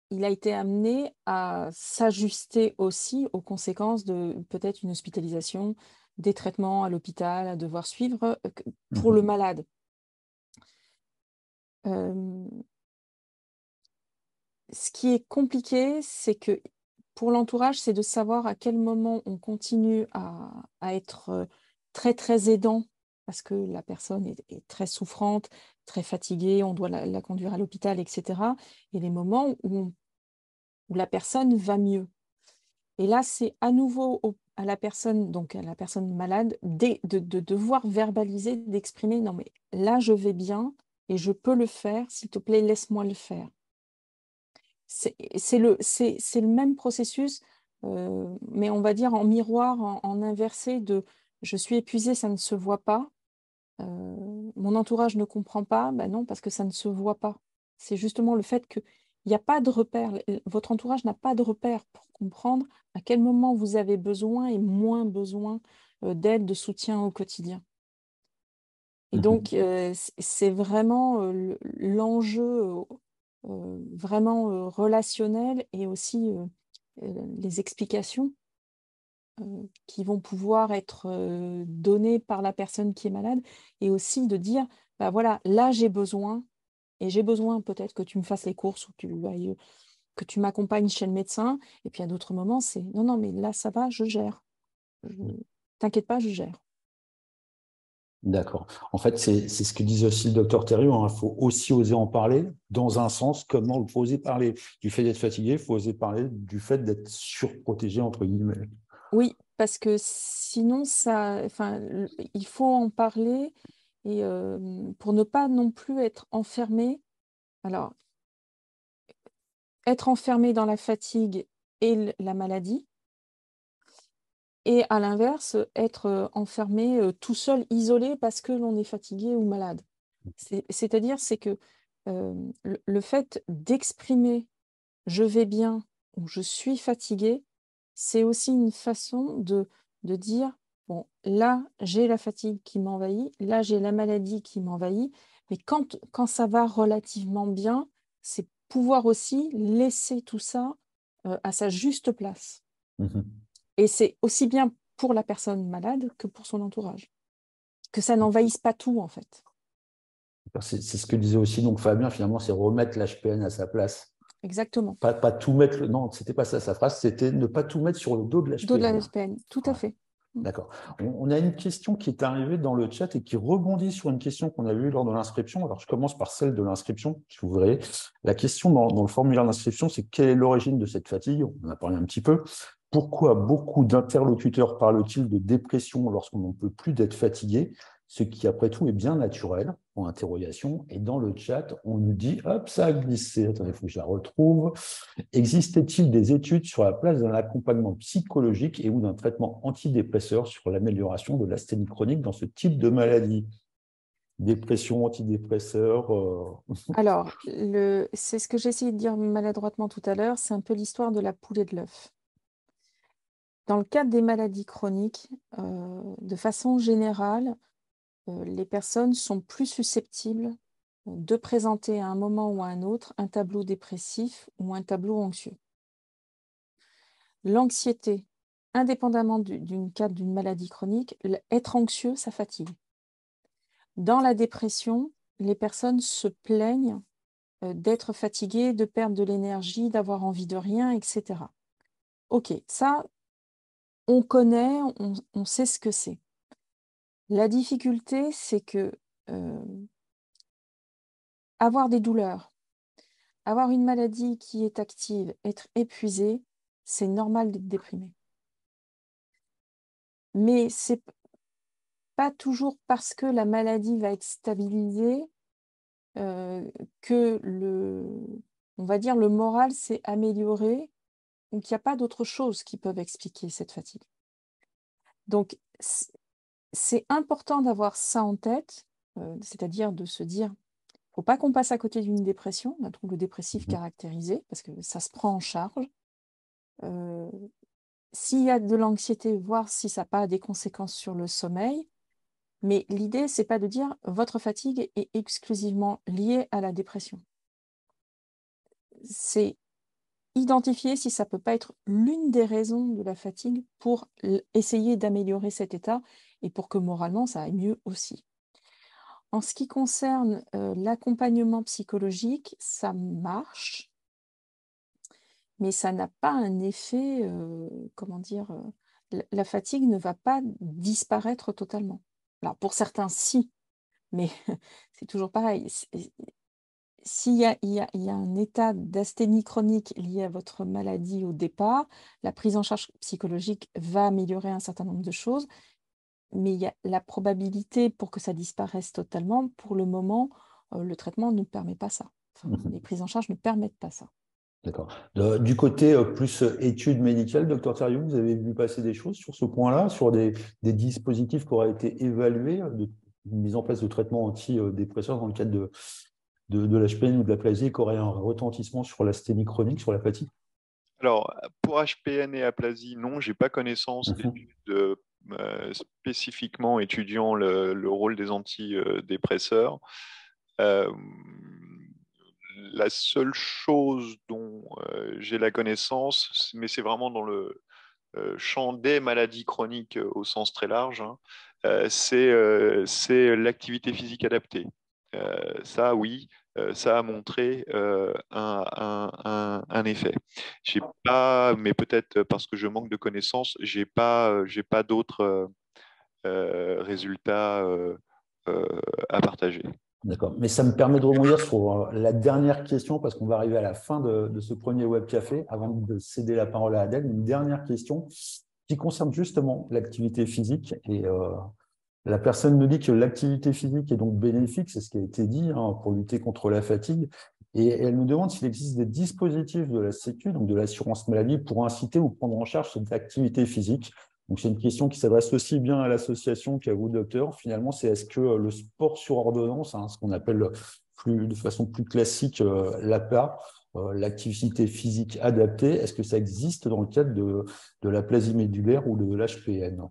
été amené à s'ajuster aussi aux conséquences de peut-être une hospitalisation, des traitements à l'hôpital, à devoir suivre pour le malade. Ce qui est compliqué, c'est que pour l'entourage, c'est de savoir à quel moment on continue à être très, très aidant parce que la personne est très souffrante, très fatiguée, on doit la conduire à l'hôpital, etc. Et les moments où la personne va mieux. Et là, c'est à nouveau à la personne, donc à la personne malade, de devoir verbaliser, d'exprimer, non mais là, je vais bien et je peux le faire, s'il te plaît, laisse-moi le faire. C'est le même processus, mais on va dire en miroir, en inversé de je suis épuisée, ça ne se voit pas. Mon entourage ne comprend pas, ben non, parce que ça ne se voit pas. C'est justement le fait qu'il n'y a pas de repère. Votre entourage n'a pas de repère pour comprendre à quel moment vous avez besoin et moins besoin d'aide, de soutien au quotidien. Et donc, c'est vraiment l'enjeu vraiment relationnel et aussi les explications qui vont pouvoir être données par la personne qui est malade et aussi de dire, bah voilà, là j'ai besoin et j'ai besoin peut-être que tu me fasses les courses ou que tu m'accompagnes chez le médecin. Et puis à d'autres moments, c'est non, mais là ça va, je gère. T'inquiète pas, je gère. D'accord. En fait, c'est ce que disait aussi le docteur Thériault. Il faut aussi oser en parler dans un sens. Comment il faut oser parler du fait d'être fatigué, il faut oser parler du fait d'être surprotégé, entre guillemets. Oui, parce que sinon, il faut en parler et pour ne pas non plus être enfermé. Alors, être enfermé dans la fatigue et la maladie, et à l'inverse, être enfermé tout seul, isolé parce que l'on est fatigué ou malade. C'est-à-dire, c'est que le fait d'exprimer « je vais bien » ou « je suis fatigué », c'est aussi une façon de dire « bon, là, j'ai la fatigue qui m'envahit, là, j'ai la maladie qui m'envahit, mais quand ça va relativement bien, c'est pouvoir aussi laisser tout ça à sa juste place. Et c'est aussi bien pour la personne malade que pour son entourage. Que ça n'envahisse pas tout, en fait. C'est ce que disait aussi donc Fabien, finalement, c'est remettre l'HPN à sa place. Exactement. Pas tout mettre, non, c'était pas ça sa phrase, c'était ne pas tout mettre sur le dos de l'HPN. Dos de la HPN, tout à fait. D'accord. On a une question qui est arrivée dans le chat et qui rebondit sur une question qu'on a eue lors de l'inscription. Alors, je commence par celle de l'inscription, si vous voulez. La question dans le formulaire d'inscription, c'est quelle est l'origine de cette fatigue? On en a parlé un petit peu. Pourquoi beaucoup d'interlocuteurs parlent-ils de dépression lorsqu'on n'en peut plus d'être fatigué? Ce qui, après tout, est bien naturel, en interrogation. Et dans le chat, on nous dit, hop, ça a glissé. Attendez, il faut que je la retrouve. Existait-il des études sur la place d'un accompagnement psychologique et ou d'un traitement antidépresseur sur l'amélioration de l'asthénie chronique dans ce type de maladie? Dépression, antidépresseur Alors, c'est ce que j'ai essayé de dire maladroitement tout à l'heure, c'est un peu l'histoire de la poule et de l'œuf. Dans le cadre des maladies chroniques, de façon générale, les personnes sont plus susceptibles de présenter à un moment ou à un autre un tableau dépressif ou un tableau anxieux. L'anxiété, indépendamment d'une cadre d'une maladie chronique, être anxieux, ça fatigue. Dans la dépression, les personnes se plaignent d'être fatiguées, de perdre de l'énergie, d'avoir envie de rien, etc. Ok, ça, on connaît, on sait ce que c'est. La difficulté, c'est que avoir des douleurs, avoir une maladie qui est active, être épuisé, c'est normal d'être déprimé. Mais c'est pas toujours parce que la maladie va être stabilisée que on va dire, le moral s'est amélioré ou qu'il n'y a pas d'autres choses qui peuvent expliquer cette fatigue. Donc, c'est important d'avoir ça en tête, c'est-à-dire de se dire, il ne faut pas qu'on passe à côté d'une dépression, d'un trouble dépressif caractérisé, parce que ça se prend en charge. S'il y a de l'anxiété, voir si ça n'a pas des conséquences sur le sommeil. Mais l'idée, ce n'est pas de dire votre fatigue est exclusivement liée à la dépression. C'est identifier si ça ne peut pas être l'une des raisons de la fatigue pour essayer d'améliorer cet état et pour que moralement, ça aille mieux aussi. En ce qui concerne l'accompagnement psychologique, ça marche, mais ça n'a pas un effet, comment dire, la fatigue ne va pas disparaître totalement. Alors pour certains, si, mais c'est toujours pareil. S'il y a un état d'asthénie chronique lié à votre maladie au départ, la prise en charge psychologique va améliorer un certain nombre de choses, mais il y a la probabilité pour que ça disparaisse totalement, pour le moment, le traitement ne permet pas ça. Enfin, les prises en charge ne permettent pas ça. D'accord. Du côté plus études médicales, docteur Thériault, vous avez vu passer des choses sur ce point-là, sur des dispositifs qui auraient été évalués, de mise en place de traitements antidépresseurs dans le cadre de l'HPN ou de l'aplasie, qui auraient un retentissement sur l'asthénie chronique, sur la fatigue? Alors, pour HPN et aplasie, non, je n'ai pas connaissance d'études spécifiquement étudiant le rôle des antidépresseurs. La seule chose dont j'ai la connaissance, mais c'est vraiment dans le champ des maladies chroniques au sens très large, hein, c'est l'activité physique adaptée. Ça, oui, ça a montré un effet. J'ai pas, mais peut-être parce que je manque de connaissances, j'ai pas d'autres résultats à partager. D'accord. Mais ça me permet de rebondir sur la dernière question, parce qu'on va arriver à la fin de ce premier web café, avant de céder la parole à Adèle. Une dernière question qui concerne justement l'activité physique. Et la personne nous dit que l'activité physique est donc bénéfique, c'est ce qui a été dit, hein, pour lutter contre la fatigue. Et elle nous demande s'il existe des dispositifs de la Sécu, donc de l'assurance maladie, pour inciter ou prendre en charge cette activité physique. Donc, c'est une question qui s'adresse aussi bien à l'association qu'à vous, docteur. Finalement, c'est est-ce que le sport sur ordonnance, hein, ce qu'on appelle de façon plus classique l'APA, l'activité physique adaptée, est-ce que ça existe dans le cadre de l'aplasie médulaire ou de l'HPN?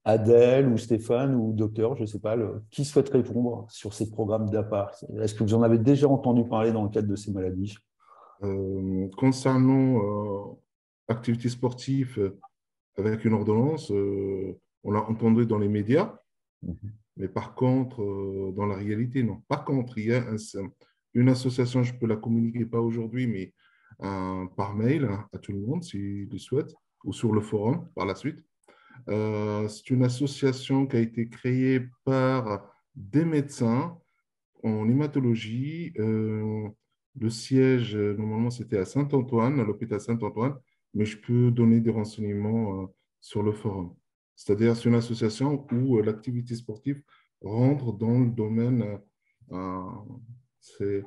Adèle ou Stéphane ou Docteur, je ne sais pas, qui souhaite répondre sur ces programmes d'APA? Est-ce que vous en avez déjà entendu parler dans le cadre de ces maladies? Concernant activité sportive avec une ordonnance, on l'a entendu dans les médias, mais par contre, dans la réalité, non. Par contre, il y a une association, je ne peux la communiquer pas aujourd'hui, mais par mail à tout le monde, s'il le souhaite, ou sur le forum par la suite. C'est une association qui a été créée par des médecins en hématologie. Le siège, normalement, c'était à Saint-Antoine, à l'hôpital Saint-Antoine, mais je peux donner des renseignements sur le forum. C'est-à-dire, c'est une association où l'activité sportive rentre dans le domaine c'est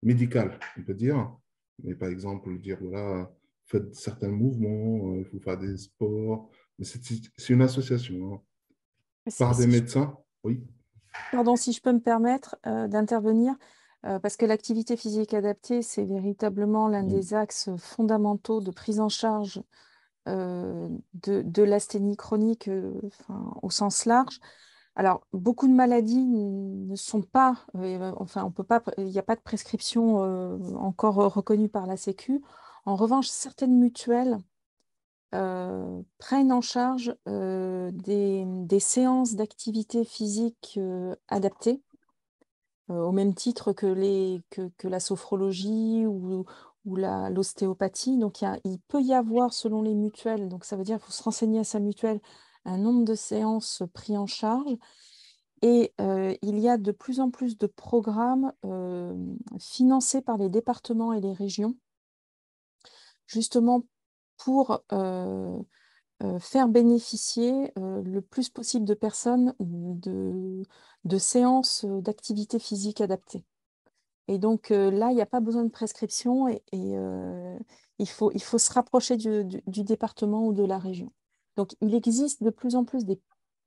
médical, on peut dire. Mais par exemple, dire, voilà, faites certains mouvements, il faut faire des sports. Mais c'est une association par des médecins, oui. Pardon, si je peux me permettre d'intervenir, parce que l'activité physique adaptée, c'est véritablement l'un des axes fondamentaux de prise en charge de l'asthénie chronique au sens large. Alors, beaucoup de maladies ne sont pas, on peut pas, il n'y a pas de prescription encore reconnue par la Sécu. En revanche, certaines mutuelles prennent en charge des séances d'activité physique adaptées, au même titre que la sophrologie ou l'ostéopathie. Donc, il peut y avoir, selon les mutuelles, donc ça veut dire qu'il faut se renseigner à sa mutuelle, un nombre de séances pris en charge. Et il y a de plus en plus de programmes financés par les départements et les régions, justement pour faire bénéficier le plus possible de personnes de séances d'activité physique adaptées. Et donc là, il n'y a pas besoin de prescription et il faut se rapprocher du département ou de la région. Donc, il existe de plus en plus des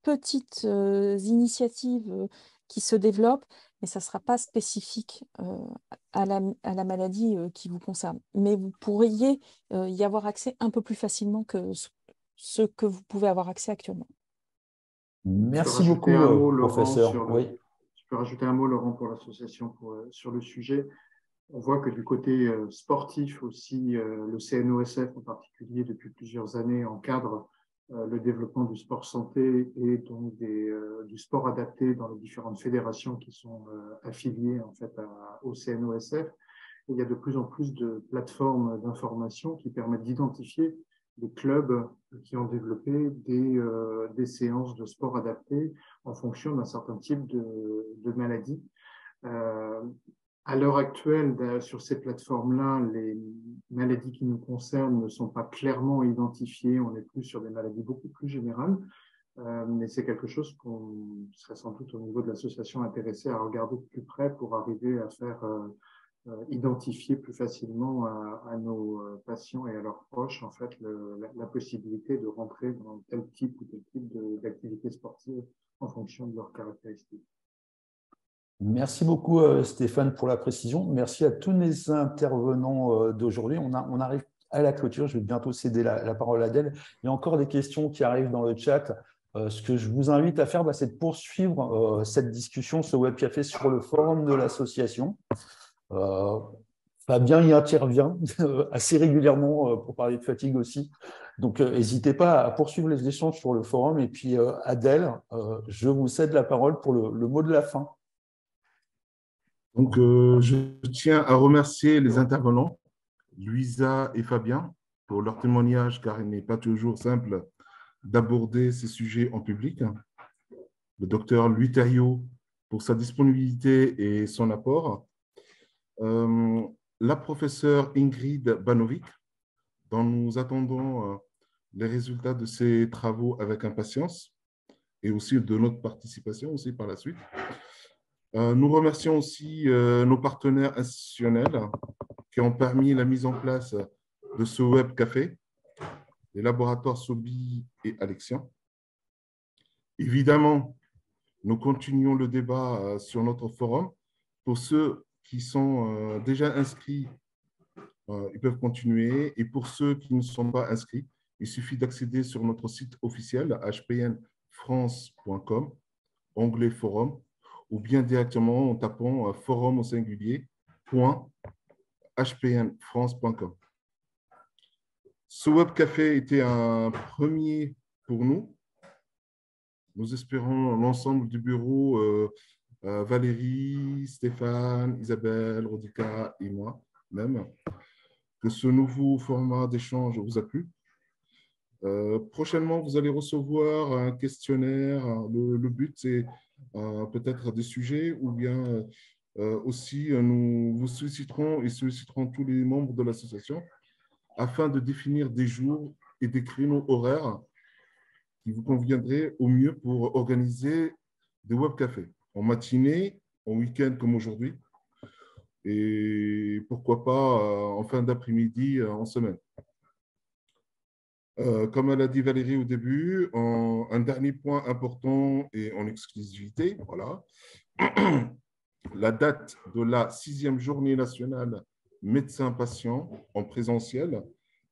petites initiatives qui se développent, mais ça ne sera pas spécifique à la maladie qui vous concerne. Mais vous pourriez y avoir accès un peu plus facilement que ce que vous pouvez avoir accès actuellement. Merci beaucoup, professeur. Oui. Je peux rajouter un mot, Laurent, pour l'association sur le sujet. On voit que du côté sportif aussi, le CNOSF en particulier, depuis plusieurs années, encadre le développement du sport santé et donc du sport adapté dans les différentes fédérations qui sont affiliées en fait au CNOSF. Et il y a de plus en plus de plateformes d'information qui permettent d'identifier des clubs qui ont développé des séances de sport adapté en fonction d'un certain type de maladie. À l'heure actuelle, sur ces plateformes-là, les maladies qui nous concernent ne sont pas clairement identifiées. On est plus sur des maladies beaucoup plus générales. Mais c'est quelque chose qu'on serait sans doute au niveau de l'association intéressé à regarder de plus près pour arriver à faire identifier plus facilement à nos patients et à leurs proches en fait, la possibilité de rentrer dans tel type ou tel type d'activité sportive en fonction de leurs caractéristiques. Merci beaucoup, Stéphane, pour la précision. Merci à tous les intervenants d'aujourd'hui. On arrive à la clôture. Je vais bientôt céder la parole à Adèle. Il y a encore des questions qui arrivent dans le chat. Ce que je vous invite à faire, c'est de poursuivre cette discussion, ce web café sur le forum de l'association. Fabien y intervient assez régulièrement pour parler de fatigue aussi. Donc, n'hésitez pas à poursuivre les échanges sur le forum. Et puis, Adèle, je vous cède la parole pour le mot de la fin. Donc, je tiens à remercier les intervenants, Louisa et Fabien, pour leur témoignage, car il n'est pas toujours simple d'aborder ces sujets en public. Le docteur Louis Thériault pour sa disponibilité et son apport. La professeure Ingrid Banovic, dont nous attendons les résultats de ses travaux avec impatience et aussi de notre participation aussi par la suite. Nous remercions aussi nos partenaires institutionnels qui ont permis la mise en place de ce web café, les laboratoires Sobi et Alexian. Évidemment, nous continuons le débat sur notre forum. Pour ceux qui sont déjà inscrits, ils peuvent continuer. Et pour ceux qui ne sont pas inscrits, il suffit d'accéder sur notre site officiel, HPN hpnfrance.com, onglet forum, ou bien directement en tapant forum au singulier, .hpnfrance.com. Ce webcafé était un premier pour nous. Nous espérons l'ensemble du bureau, Valérie, Stéphane, Isabelle, Rodica et moi-même, que ce nouveau format d'échange vous a plu. Prochainement, vous allez recevoir un questionnaire. Le but, c'est peut-être des sujets ou bien aussi nous vous solliciterons et solliciterons tous les membres de l'association afin de définir des jours et des créneaux horaires qui vous conviendraient au mieux pour organiser des webcafés en matinée, en week-end comme aujourd'hui, et pourquoi pas en fin d'après-midi, en semaine. Comme elle a dit Valérie au début, un dernier point important et en exclusivité, voilà, la date de la 6e journée nationale médecins-patients en présentiel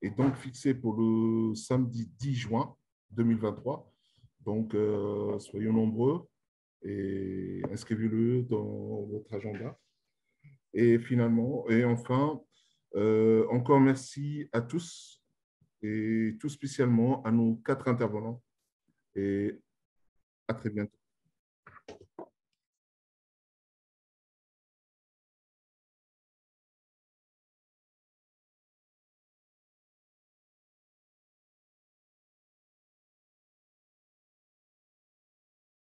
est donc fixée pour le samedi 10 juin 2023. Donc, soyons nombreux et inscrivez-le dans votre agenda. Et finalement, et enfin, encore merci à tous et tout spécialement à nos 4 intervenants. Et à très bientôt.